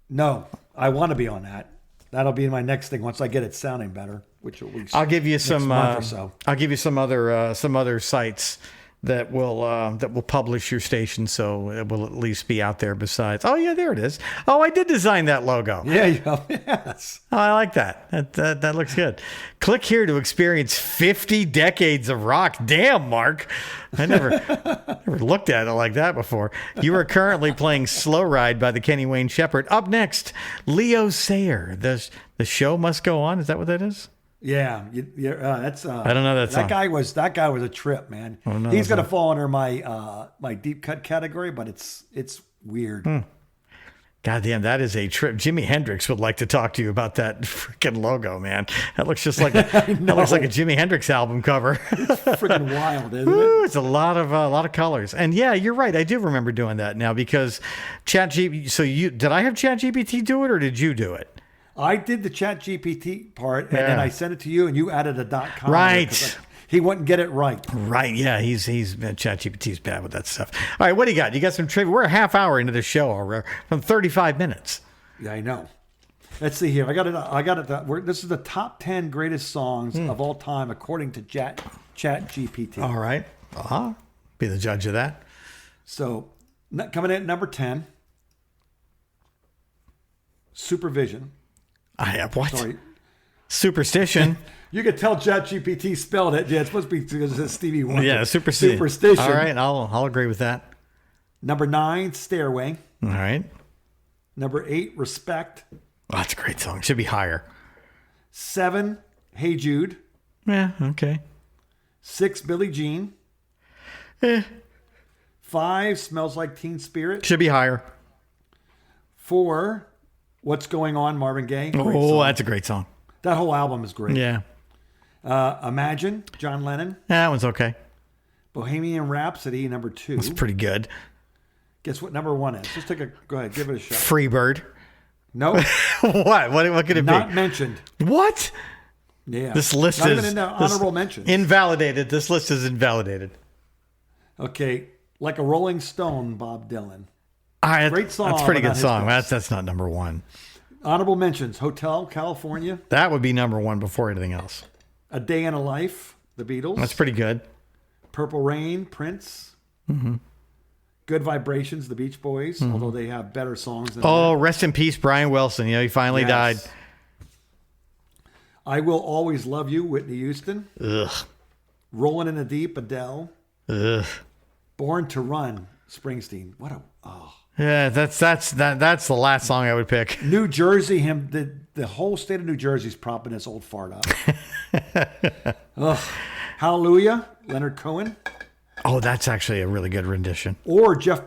Speaker 3: No, I want to be on that. That'll be my next thing once I get it sounding better, which will be.
Speaker 2: I'll give you some.
Speaker 3: Month or so.
Speaker 2: I'll give you some other sites that will publish your station, so it will at least be out there. Besides, oh yeah, there it is. Oh, I did design that logo.
Speaker 3: Yeah, yes.
Speaker 2: Oh, I like that. That looks good. Click here to experience 50 decades of rock. Damn, Mark. I never looked at it like that before. You are currently playing Slow Ride by the Kenny Wayne Shepherd. Up next, Leo Sayer. The show must go on. Is that what that is?
Speaker 3: Yeah, that's.
Speaker 2: I don't know that song.
Speaker 3: That guy was a trip, man. He's gonna fall under my my deep cut category, but it's weird.
Speaker 2: God damn, that is a trip. Jimi Hendrix would like to talk to you about that freaking logo, man. That looks just like that looks like a Jimi Hendrix album cover.
Speaker 3: Freaking wild, isn't
Speaker 2: Ooh,
Speaker 3: it?
Speaker 2: it's a lot of colors. And yeah, you're right. I do remember doing that now because ChatGPT. So did I have ChatGPT do it or did you do it?
Speaker 3: I did the ChatGPT part, and then I sent it to you, and you added a .com.
Speaker 2: Right.
Speaker 3: He wouldn't get it right.
Speaker 2: Right. Yeah. He's ChatGPT's bad with that stuff. All right. What do you got? You got some trivia? We're a half hour into the show already, from 35 minutes.
Speaker 3: Yeah, I know. Let's see here. I got it. This is the top 10 greatest songs of all time according to ChatGPT.
Speaker 2: All right. Be the judge of that.
Speaker 3: So coming in at number 10, Supervision.
Speaker 2: I have what?
Speaker 3: Sorry.
Speaker 2: Superstition.
Speaker 3: You could tell ChatGPT spelled it. Yeah, it's supposed to be because it's Stevie Wonder.
Speaker 2: Yeah, superstition. All right, I'll agree with that.
Speaker 3: Number 9, Stairway.
Speaker 2: All right.
Speaker 3: Number 8, Respect.
Speaker 2: Oh, that's a great song. Should be higher.
Speaker 3: 7, Hey Jude.
Speaker 2: Yeah, okay.
Speaker 3: 6, Billie Jean. 5, Smells Like Teen Spirit.
Speaker 2: Should be higher.
Speaker 3: 4, What's Going On, Marvin Gaye.
Speaker 2: Oh, that's a great song.
Speaker 3: That whole album is great.
Speaker 2: Yeah.
Speaker 3: Imagine, John Lennon.
Speaker 2: That one's okay.
Speaker 3: Bohemian Rhapsody, number 2.
Speaker 2: It's pretty good.
Speaker 3: Guess what number 1 is? Go ahead, give it a shot.
Speaker 2: Freebird.
Speaker 3: No.
Speaker 2: What could it be?
Speaker 3: Not mentioned.
Speaker 2: What?
Speaker 3: Yeah.
Speaker 2: This list
Speaker 3: Not
Speaker 2: is
Speaker 3: even in the honorable mentions.
Speaker 2: Invalidated. This list is invalidated.
Speaker 3: Okay. Like a Rolling Stone, Bob Dylan.
Speaker 2: Great song. That's a pretty good song. That's not number 1.
Speaker 3: Honorable mentions: Hotel California.
Speaker 2: That would be number 1 before anything else.
Speaker 3: A Day in a Life, The Beatles.
Speaker 2: That's pretty good.
Speaker 3: Purple Rain, Prince. Mm-hmm. Good Vibrations, The Beach Boys, although they have better songs than that.
Speaker 2: Rest in peace, Brian Wilson. He finally died.
Speaker 3: I Will Always Love You, Whitney Houston.
Speaker 2: Ugh.
Speaker 3: Rolling in the Deep, Adele.
Speaker 2: Ugh.
Speaker 3: Born to Run, Springsteen.
Speaker 2: Yeah, that's the last song I would pick.
Speaker 3: New Jersey, the whole state of New Jersey's propping this old fart up. Ugh. Hallelujah, Leonard Cohen.
Speaker 2: Oh, that's actually a really good rendition.
Speaker 3: Or Jeff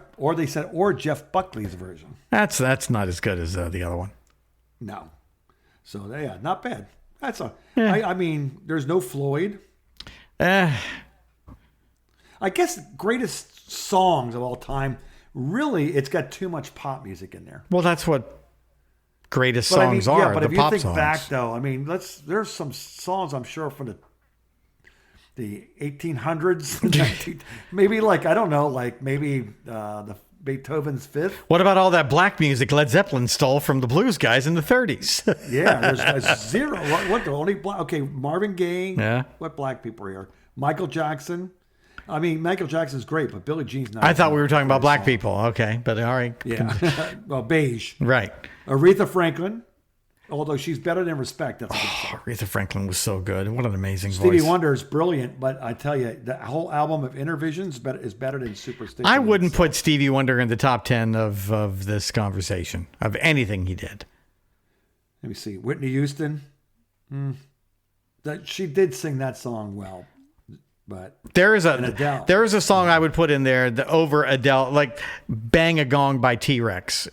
Speaker 3: Buckley's version.
Speaker 2: That's not as good as the other one.
Speaker 3: No. So yeah, not bad. That's
Speaker 2: Yeah.
Speaker 3: I mean, there's no Floyd.
Speaker 2: Eh.
Speaker 3: I guess greatest songs of all time. Really, it's got too much pop music in there.
Speaker 2: Well, that's what greatest songs are.
Speaker 3: Yeah, but if you think
Speaker 2: songs.
Speaker 3: back, though, I mean, there's some songs I'm sure from the 1800s, maybe maybe the Beethoven's Fifth.
Speaker 2: What about all that black music Led Zeppelin stole from the blues guys in the 30s?
Speaker 3: Yeah, there's zero. What the only black? Okay, Marvin Gaye.
Speaker 2: Yeah.
Speaker 3: What black people are here? Michael Jackson. I mean, Michael Jackson's great, but Billie Jean's not.
Speaker 2: I thought we were talking about black people. Okay, but all right.
Speaker 3: Yeah. Well, beige.
Speaker 2: Right.
Speaker 3: Aretha Franklin. Although she's better than Respect. That's a good song.
Speaker 2: Aretha Franklin was so good. What an amazing
Speaker 3: Stevie
Speaker 2: voice.
Speaker 3: Wonder is brilliant, but I tell you, the whole album of Intervisions is better than Superstition.
Speaker 2: I wouldn't put Stevie Wonder in the top 10 of this conversation, of anything he did.
Speaker 3: Let me see. Whitney Houston. She did sing that song well. But
Speaker 2: there is a song I would put in there over Adele, like "Bang a Gong" by T-Rex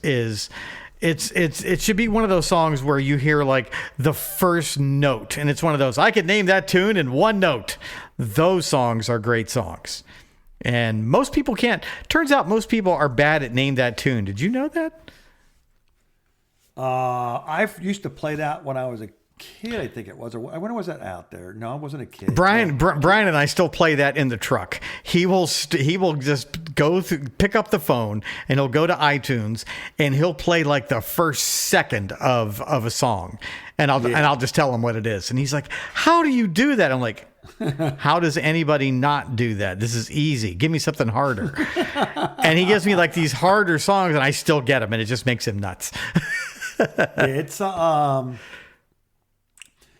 Speaker 2: it should be one of those songs where you hear like the first note, and it's one of those I could name that tune in one note. Those songs are great songs, and most people can't. Turns out most people are bad at name that tune. Did you know that?
Speaker 3: I used to play that when I was a kid, I think it was. Or when was that out there? No, I wasn't a kid.
Speaker 2: Brian and I still play that in the truck. He will just go through, pick up the phone, and he'll go to iTunes, and he'll play like the first second of a song, and I'll just tell him what it is, and he's like, "How do you do that?" I'm like, "How does anybody not do that? This is easy. Give me something harder." And he gives me like these harder songs, and I still get them, and it just makes him nuts.
Speaker 3: It's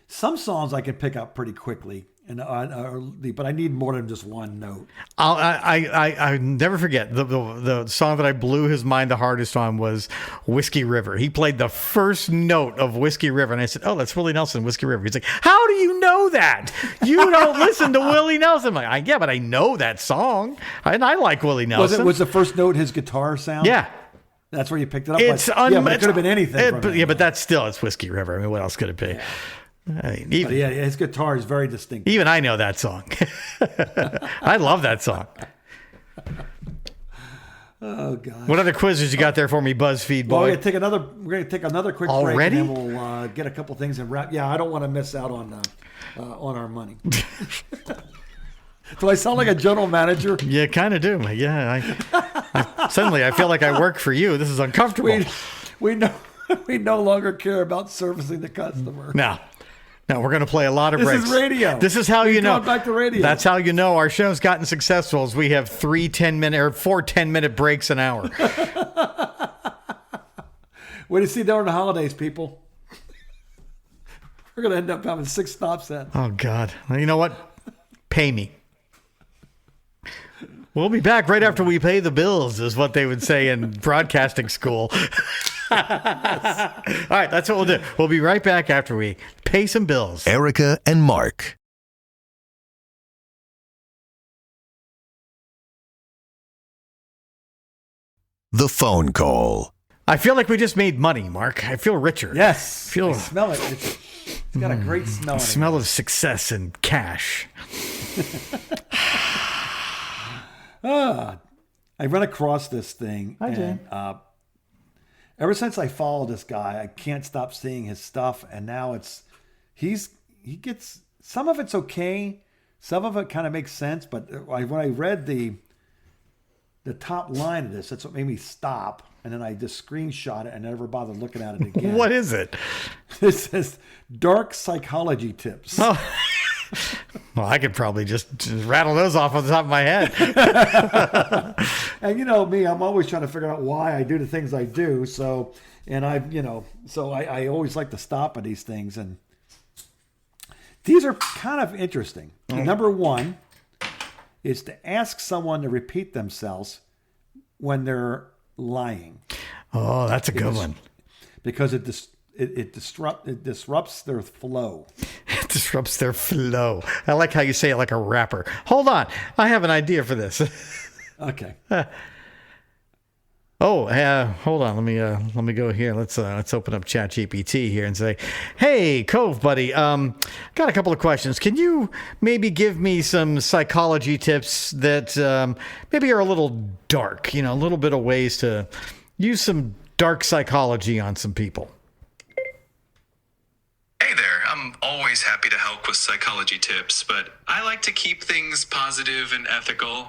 Speaker 3: some songs I can pick up pretty quickly, but I need more than just one note.
Speaker 2: I never forget the song that I blew his mind the hardest on was Whiskey River. He played the first note of Whiskey River, and I said, "Oh, that's Willie Nelson, Whiskey River." He's like, "How do you know that? You don't listen to Willie Nelson." I'm like, "Yeah, but I know that song, and I like Willie Nelson."
Speaker 3: Was the first note his guitar sound?
Speaker 2: Yeah.
Speaker 3: That's where you picked it up.
Speaker 2: But
Speaker 3: it could have been anything.
Speaker 2: But that's still, it's Whiskey River. I mean, what else could it be?
Speaker 3: Yeah.
Speaker 2: I mean,
Speaker 3: his guitar is very distinct.
Speaker 2: Even I know that song. I love that song.
Speaker 3: Oh God!
Speaker 2: What other quizzes you got there for me, BuzzFeed boy?
Speaker 3: Well, we're gonna take another quick
Speaker 2: already
Speaker 3: break, and then we'll get a couple things and wrap. Yeah, I don't want to miss out on our money. Do I sound like a general manager?
Speaker 2: You kind of do. Yeah. Suddenly I feel like I work for you. This is uncomfortable.
Speaker 3: We no longer care about servicing the customer.
Speaker 2: No, we're going to play a lot of breaks.
Speaker 3: This is radio.
Speaker 2: This is how you know.
Speaker 3: Back to radio.
Speaker 2: That's how you know our show's gotten successful. Is we have 4 10-minute breaks an hour.
Speaker 3: What do you see during the holidays, people? We're going to end up having 6 stops then.
Speaker 2: Oh God! Well, you know what? Pay me. We'll be back right after we pay the bills, is what they would say in broadcasting school. All right, that's what we'll do. We'll be right back after we pay some bills.
Speaker 1: Erica and Mark. The phone call.
Speaker 2: I feel like we just made money, Mark. I feel richer.
Speaker 3: Yes. I smell it. It's got a great smell.
Speaker 2: Smell of success and cash.
Speaker 3: I run across this thing. Ever since I follow this guy, I can't stop seeing his stuff, and now he gets some of it's okay, some of it kind of makes sense, but when I read the top line of this, that's what made me stop, and then I just screenshot it and never bothered looking at it again.
Speaker 2: What is it?
Speaker 3: It says dark psychology tips.
Speaker 2: Oh. Well, I could probably just rattle those off on the top of my head.
Speaker 3: And you know me, I'm always trying to figure out why I do the things I do. So I always like to stop at these things. And these are kind of interesting. Number one is to ask someone to repeat themselves when they're lying.
Speaker 2: Oh, that's a good one.
Speaker 3: Because it disrupts their flow.
Speaker 2: It disrupts their flow. I like how you say it like a rapper. Hold on, I have an idea for this.
Speaker 3: Okay.
Speaker 2: Hold on. Let me go here. Let's open up ChatGPT here and say, "Hey, Cove buddy, got a couple of questions. Can you maybe give me some psychology tips that maybe are a little dark? You know, a little bit of ways to use some dark psychology on some people."
Speaker 4: Hey there, I'm always happy to help with psychology tips, but I like to keep things positive and ethical.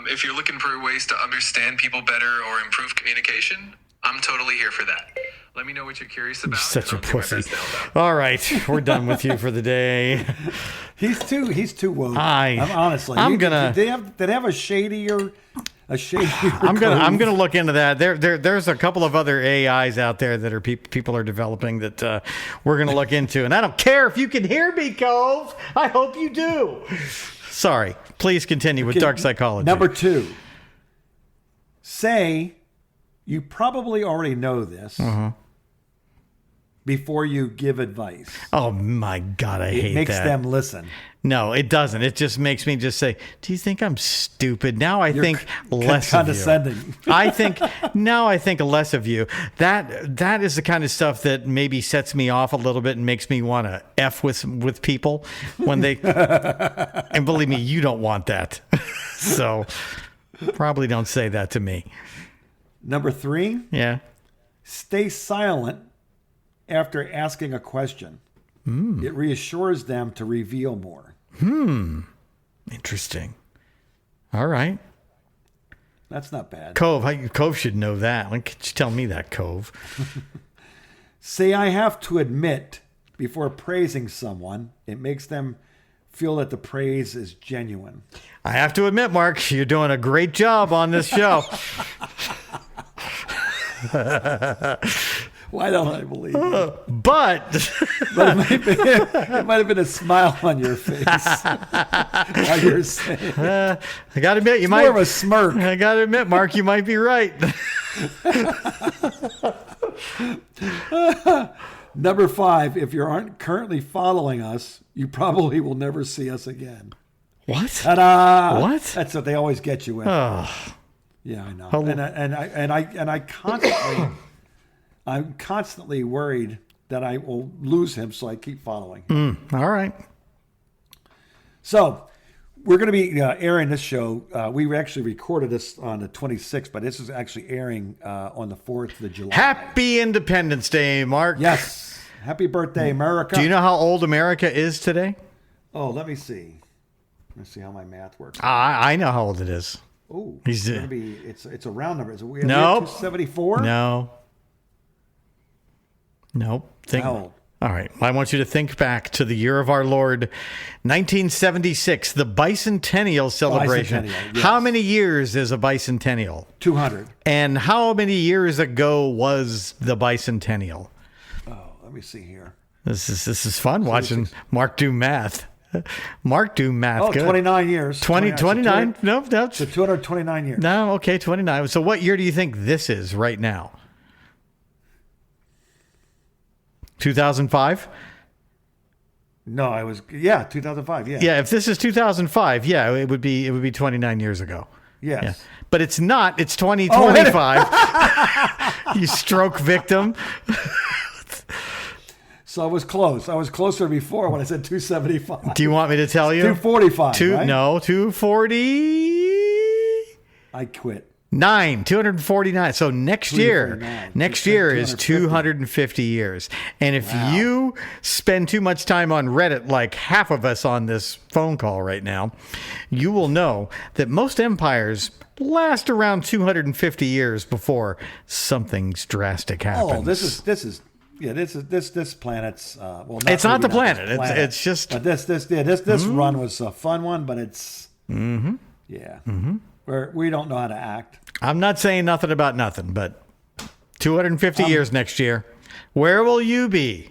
Speaker 4: If you're looking for ways to understand people better or improve communication, I'm totally here for that. Let me know what you're curious about.
Speaker 2: Such a pussy. All right, we're done with you for the day.
Speaker 3: He's too woke.
Speaker 2: Honestly,
Speaker 3: did they have a shadier A shady
Speaker 2: I'm gonna look into that. There's a couple of other AIs out there that are people are developing that we're gonna look into. And I don't care if you can hear me, Cove. I hope you do. Sorry. Please continue with dark psychology.
Speaker 3: Number 2. Say you probably already know this before you give advice.
Speaker 2: Oh my God, I hate that.
Speaker 3: It makes them listen.
Speaker 2: No, it doesn't. It just makes me just say, "Do you think I'm stupid?" Now I think less
Speaker 3: condescending.
Speaker 2: of you. I think less of you. That is the kind of stuff that maybe sets me off a little bit and makes me want to F with people when they. And believe me, you don't want that. So probably don't say that to me.
Speaker 3: Number 3.
Speaker 2: Yeah.
Speaker 3: Stay silent after asking a question. It reassures them to reveal more.
Speaker 2: Interesting. All right.
Speaker 3: That's not bad.
Speaker 2: Cove should know that. Why can't you tell me that, Cove?
Speaker 3: Say I have to admit before praising someone. It makes them feel that the praise is genuine.
Speaker 2: I have to admit, Mark, you're doing a great job on this show.
Speaker 3: Why don't I believe you?
Speaker 2: But
Speaker 3: it might have been a smile on your face while you're saying it.
Speaker 2: I got to admit,
Speaker 3: More of a smirk.
Speaker 2: I got to admit, Mark, you might be right.
Speaker 3: Number 5, if you aren't currently following us, you probably will never see us again.
Speaker 2: What?
Speaker 3: Ta-da!
Speaker 2: What?
Speaker 3: That's what they always get you with.
Speaker 2: Oh.
Speaker 3: Yeah, I know. I'm constantly worried that I will lose him, so I keep following.
Speaker 2: All right.
Speaker 3: So we're going to be airing this show. We actually recorded this on the 26th, but this is actually airing on the 4th of July.
Speaker 2: Happy Independence Day, Mark.
Speaker 3: Yes. Happy birthday, America.
Speaker 2: Do you know how old America is today?
Speaker 3: Oh, let me see. Let's see how my math works.
Speaker 2: I know how old it is.
Speaker 3: Oh,
Speaker 2: He's
Speaker 3: it's going to be. It's a round number. Is it
Speaker 2: Nope.
Speaker 3: 274?
Speaker 2: No. Nope. Think.
Speaker 3: How old?
Speaker 2: All right. I want you to think back to the year of our Lord, 1976, the bicentennial celebration.
Speaker 3: Bicentennial, yes.
Speaker 2: How many years is a bicentennial?
Speaker 3: 200.
Speaker 2: And how many years ago was the bicentennial?
Speaker 3: Oh, let me see here.
Speaker 2: This is fun watching Mark do math. Mark do math.
Speaker 3: Oh,
Speaker 2: good.
Speaker 3: 29 years.
Speaker 2: 29? Nope. That's,
Speaker 3: So 229 years.
Speaker 2: no, okay, 29. So what year do you think this is right now? 2005?
Speaker 3: No, I was 2005. Yeah.
Speaker 2: Yeah, if this is 2005, yeah, it would be 29 years ago.
Speaker 3: Yes.
Speaker 2: Yeah. But it's not. It's 2025. You stroke victim.
Speaker 3: So I was close. I was closer before when I said 275.
Speaker 2: Do you want me to tell you?
Speaker 3: 245. Right?
Speaker 2: No, 240.
Speaker 3: I quit.
Speaker 2: 249. So next year
Speaker 3: 249.
Speaker 2: is 250 years. And if you spend too much time on Reddit, like half of us on this phone call right now, you will know that most empires last around 250 years before something drastic happens.
Speaker 3: Oh, this planet's
Speaker 2: it's not the
Speaker 3: maybe
Speaker 2: planet.
Speaker 3: this
Speaker 2: It's just.
Speaker 3: But this run was a fun one, but it's we don't know how to act.
Speaker 2: I'm not saying nothing about nothing, but 250 years next year, where will you be?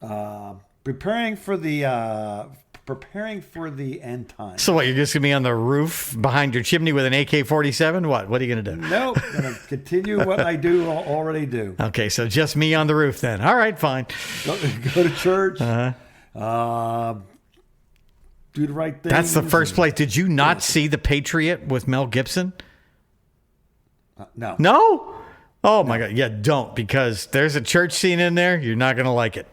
Speaker 3: Preparing for the end time.
Speaker 2: So what? You're just gonna be on the roof behind your chimney with an AK-47? What? What are you gonna do?
Speaker 3: Nope. Gonna continue what I already do.
Speaker 2: Okay, so just me on the roof then. All right, fine.
Speaker 3: Go to church. Do the right thing.
Speaker 2: That's the first place. Did you not see The Patriot with Mel Gibson?
Speaker 3: No.
Speaker 2: No? Oh my God. Yeah, don't, because there's a church scene in there. You're not gonna like it.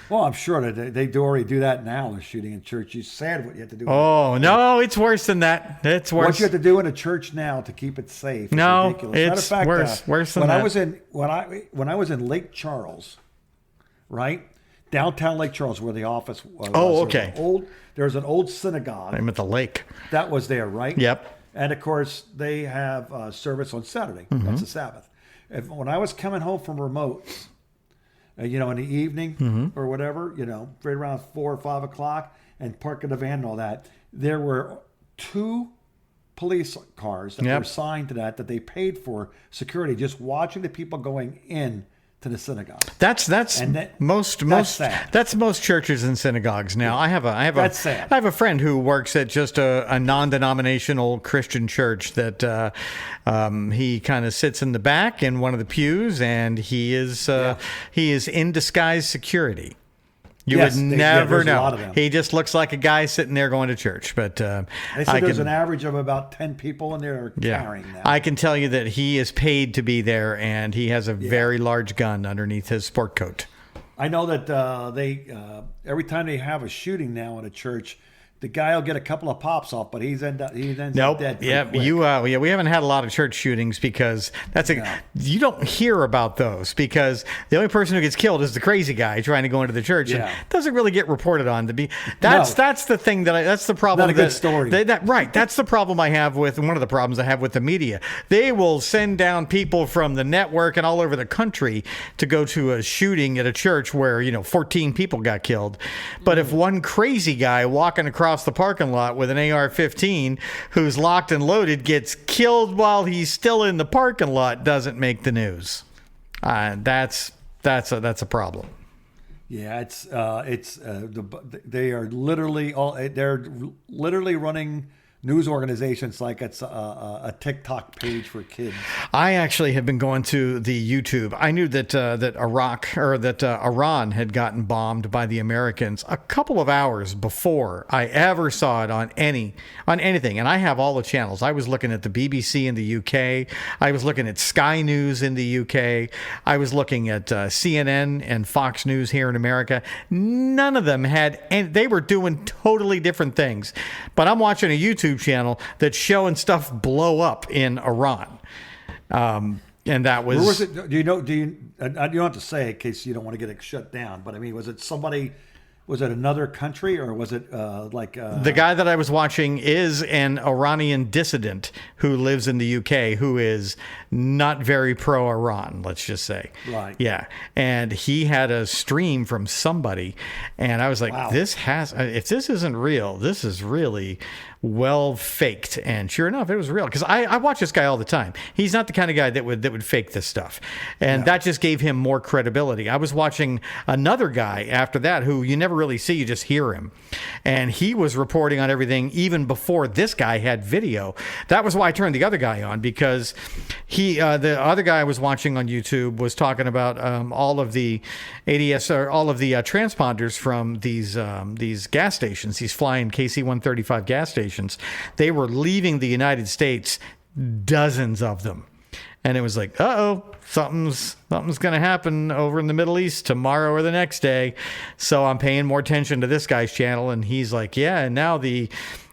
Speaker 3: Well, I'm sure that they do already do that now. They're shooting in church. It's sad what you have to do.
Speaker 2: Oh no, it's worse than that. It's worse.
Speaker 3: What you have to do in a church now to keep it safe.
Speaker 2: No,
Speaker 3: ridiculous.
Speaker 2: it's
Speaker 3: Matter of fact,
Speaker 2: worse than
Speaker 3: when
Speaker 2: that.
Speaker 3: When I was in Lake Charles, right downtown Lake Charles, where the office was.
Speaker 2: Oh, okay.
Speaker 3: There's an old synagogue
Speaker 2: I'm at the lake.
Speaker 3: that was there, right?
Speaker 2: Yep.
Speaker 3: And of course, they have service on Saturday.
Speaker 2: Mm-hmm.
Speaker 3: That's the Sabbath. When I was coming home from remotes, in the evening
Speaker 2: Mm-hmm.
Speaker 3: or whatever, right around 4 or 5 o'clock, and parking the van and all that, there were 2 police cars that were assigned to that they paid for security, just watching the people going in to the synagogue.
Speaker 2: That's most
Speaker 3: sad.
Speaker 2: That's most churches and synagogues now. I have a friend who works at just a non-denominational Christian church that he kind of sits in the back in one of the pews, and he is in disguise security. You would never know. He just looks like a guy sitting there going to church. But
Speaker 3: they said there's an average of about 10 people in there carrying that.
Speaker 2: I can tell you that he is paid to be there, and he has a very large gun underneath his sport coat.
Speaker 3: I know that they every time they have a shooting now in a church, the guy will get a couple of pops off, but he ends up dead.
Speaker 2: Yeah, we haven't had a lot of church shootings because you don't hear about those because the only person who gets killed is the crazy guy trying to go into the church. And it doesn't really get reported on. That's the thing that's the problem.
Speaker 3: Not a good story.
Speaker 2: Right. That's the problem I have with one of the problems I have with the media. They will send down people from the network and all over the country to go to a shooting at a church where 14 people got killed. But if one crazy guy walking across the parking lot with an AR-15 who's locked and loaded gets killed while he's still in the parking lot, doesn't make the news. That's a problem.
Speaker 3: Yeah, they are literally running news organizations like it's a TikTok page for kids.
Speaker 2: I actually have been going to the YouTube. I knew that Iran had gotten bombed by the Americans a couple of hours before I ever saw it on anything. And I have all the channels. I was looking at the BBC in the UK. I was looking at Sky News in the UK. I was looking at CNN and Fox News here in America. None of them had, and they were doing totally different things. But I'm watching a YouTube channel that's showing stuff blow up in Iran. And that was...
Speaker 3: Where was it? You don't have to say in case you don't want to get it shut down, but I mean, was it another country or was it the
Speaker 2: guy that I was watching is an Iranian dissident who lives in the UK who is not very pro-Iran, let's just say.
Speaker 3: Right.
Speaker 2: Yeah. And he had a stream from somebody and I was like, wow. If this isn't real, this is really well faked. And sure enough, it was real because I watch this guy all the time. He's not the kind of guy that would fake this stuff. And that just gave him more credibility. I was watching another guy after that who you never really see, you just hear him. And he was reporting on everything even before this guy had video. That was why I turned the other guy on because the other guy I was watching on YouTube was talking about all of the ADS or all of the transponders from these gas stations, these flying KC-135 gas stations. They were leaving the United States, dozens of them. And it was like, something's going to happen over in the Middle East tomorrow or the next day. So I'm paying more attention to this guy's channel. And he's like, and now the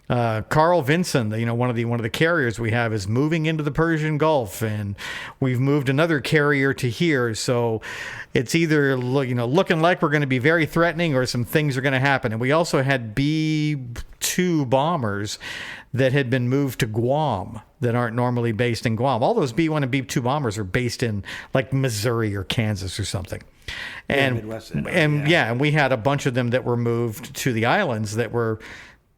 Speaker 2: Carl Vinson, one of the carriers we have is moving into the Persian Gulf, and we've moved another carrier to here. So it's either looking like we're going to be very threatening, or some things are going to happen. And we also had B-2 bombers that had been moved to Guam that aren't normally based in Guam. All those B-1 and B-2 bombers are based in like Missouri or Kansas or something. And we had a bunch of them that were moved to the islands that were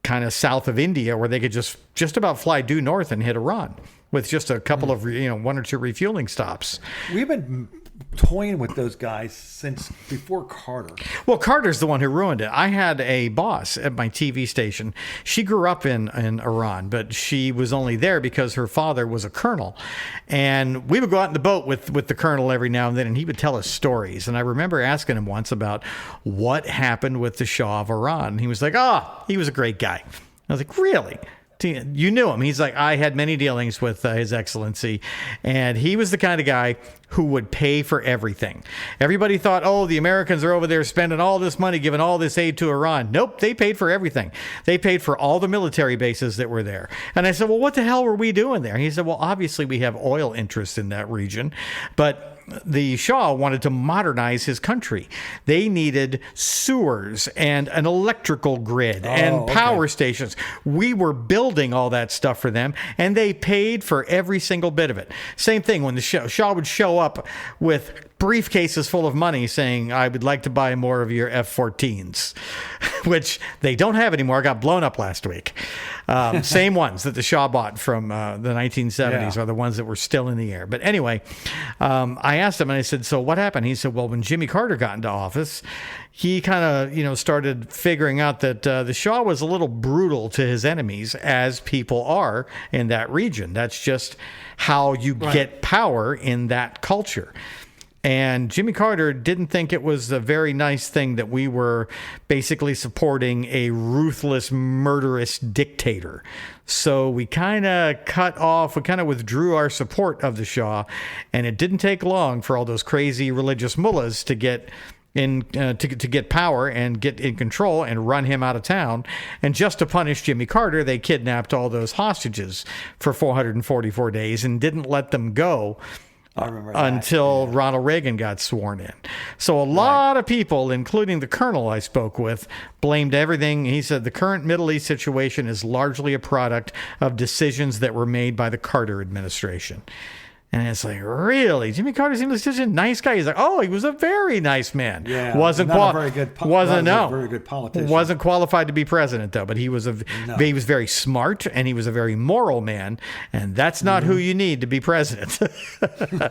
Speaker 2: kind of south of India, where they could just about fly due north and hit Iran with just a couple of one or two refueling stops.
Speaker 3: We've been toying with those guys since before Carter.
Speaker 2: Well, Carter's the one who ruined it. I had a boss at my TV station. She grew up in Iran, but she was only there because her father was a colonel. And we would go out in the boat with the colonel every now and then, and he would tell us stories. And I remember asking him once about what happened with the Shah of Iran. And he was like, he was a great guy. I was like, really? You knew him. He's like, I had many dealings with His Excellency, and he was the kind of guy who would pay for everything. Everybody thought, the Americans are over there spending all this money, giving all this aid to Iran. Nope, they paid for everything. They paid for all the military bases that were there. And I said, well, what the hell were we doing there? And he said, well, obviously we have oil interests in that region, but the Shah wanted to modernize his country. They needed sewers and an electrical grid and power stations. We were building all that stuff for them, and they paid for every single bit of it. Same thing when the Shah would show up with briefcases full of money saying, I would like to buy more of your F-14s, which they don't have anymore. Got blown up last week. Same ones that the Shah bought from the 1970s are the ones that were still in the air. But anyway, I asked him and I said, so what happened? He said, well, when Jimmy Carter got into office, he kind of, started figuring out that the Shah was a little brutal to his enemies, as people are in that region. That's just how you get power in that culture. And Jimmy Carter didn't think it was a very nice thing that we were basically supporting a ruthless, murderous dictator. So we kind of withdrew our support of the Shah, and it didn't take long for all those crazy religious mullahs to get to get power and get in control and run him out of town. And just to punish Jimmy Carter, they kidnapped all those hostages for 444 days and didn't let them go until Ronald Reagan got sworn in. So a lot of people, including the colonel I spoke with, blamed everything. He said the current Middle East situation is largely a product of decisions that were made by the Carter administration. And it's like, really? Jimmy Carter seemed like such a nice guy. He's like, oh, he was a very nice man.
Speaker 3: Yeah,
Speaker 2: wasn't
Speaker 3: not a very good politician.
Speaker 2: Wasn't qualified to be president though. But he was he was very smart and he was a very moral man. And that's not who you need to be president.
Speaker 3: Kind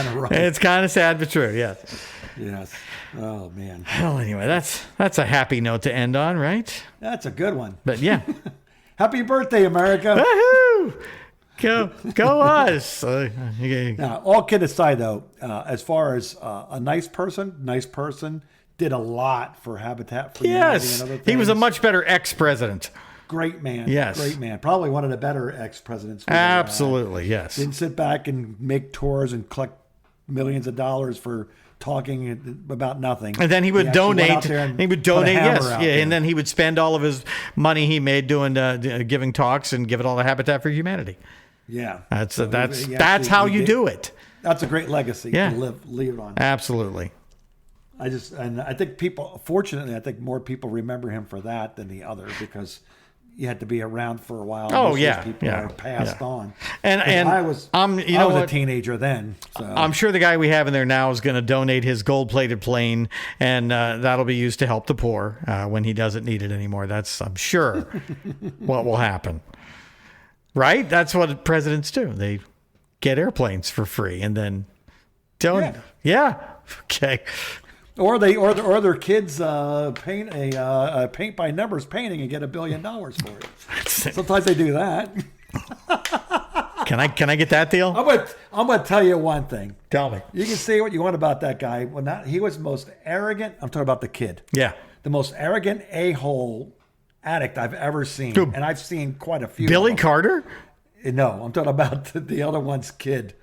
Speaker 3: of right.
Speaker 2: And it's kind of sad but true. Yes.
Speaker 3: Yes. Oh man.
Speaker 2: Well, anyway, that's a happy note to end on, right?
Speaker 3: That's a good one.
Speaker 2: But yeah.
Speaker 3: Happy birthday, America.
Speaker 2: Woohoo! Go us.
Speaker 3: Now, all kidding aside, though, as far as a nice person did a lot for Habitat for Humanity and other things.
Speaker 2: He was a much better ex-president.
Speaker 3: Great man.
Speaker 2: Yes.
Speaker 3: Great man. Probably one of the better ex-presidents.
Speaker 2: Absolutely, yes.
Speaker 3: Didn't sit back and make tours and collect millions of dollars for talking about nothing.
Speaker 2: And then he would donate. And then he would spend all of his money he made doing giving talks and give it all to Habitat for Humanity.
Speaker 3: Yeah,
Speaker 2: that's how you do it.
Speaker 3: That's a great legacy to leave on.
Speaker 2: Absolutely.
Speaker 3: I think people, fortunately, I think more people remember him for that than the other, because you had to be around for a while.
Speaker 2: Oh,
Speaker 3: most
Speaker 2: yeah.
Speaker 3: People are passed on.
Speaker 2: And
Speaker 3: I was a teenager then. So.
Speaker 2: I'm sure the guy we have in there now is going to donate his gold-plated plane, and that'll be used to help the poor when he doesn't need it anymore. That's, I'm sure, what will happen. Right? That's what presidents do. They get airplanes for free and then donate. Yeah. Okay.
Speaker 3: Or their kids paint a paint by numbers painting and get $1 billion for it. Sometimes they do that.
Speaker 2: Can I get that deal?
Speaker 3: I'm gonna tell you one thing.
Speaker 2: Tell me.
Speaker 3: You can say what you want about that guy. He was the most arrogant. I'm talking about the kid.
Speaker 2: Yeah.
Speaker 3: The most arrogant a-hole addict I've ever seen, and I've seen quite a few.
Speaker 2: Billy Carter?
Speaker 3: No, I'm talking about the other one's kid.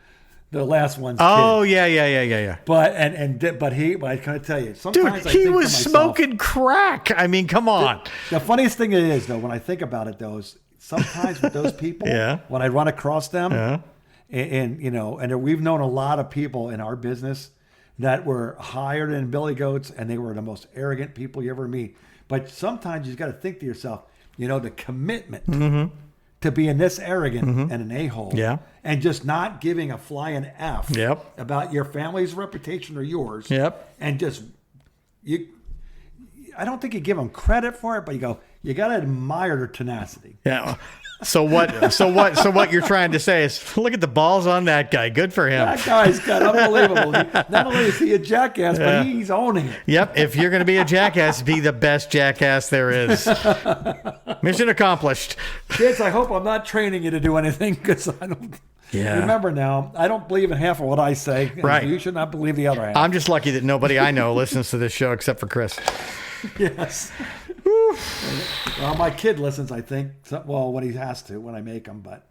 Speaker 3: The last one's
Speaker 2: kid. Yeah.
Speaker 3: But I can tell you, sometimes
Speaker 2: dude, he was smoking crack. I mean, come on.
Speaker 3: The funniest thing is, though, when I think about it, though, is sometimes with those people, when I run across them, and we've known a lot of people in our business that were higher than Billy Goats, and they were the most arrogant people you ever meet. But sometimes you've got to think to yourself, the commitment to being this arrogant and an a-hole, and just not giving a flying F about your family's reputation or yours, and just I don't think you give them credit for it, but you got to admire their tenacity.
Speaker 2: Yeah. So what you're trying to say is, look at the balls on that guy. Good for him.
Speaker 3: That guy's got unbelievable. Not only is he a jackass, but he's owning it.
Speaker 2: Yep. If you're going to be a jackass, be the best jackass there is. Mission accomplished.
Speaker 3: Kids, I hope I'm not training you to do anything, because I don't. Yeah. Remember now, I don't believe in half of what I say.
Speaker 2: Right.
Speaker 3: You should not believe the other half.
Speaker 2: I'm just lucky that nobody I know listens to this show except for Chris.
Speaker 3: Yes. Well, my kid listens, I think. Well, when he has to, when I make him, but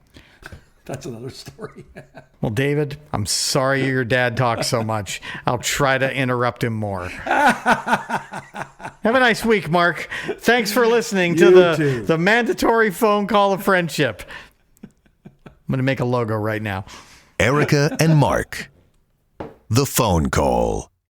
Speaker 3: that's another story.
Speaker 2: Well, David, I'm sorry your dad talks so much. I'll try to interrupt him more. Have a nice week, Mark. Thanks for listening to the mandatory phone call of friendship. I'm going to make a logo right now.
Speaker 1: Erica and Mark, the phone call.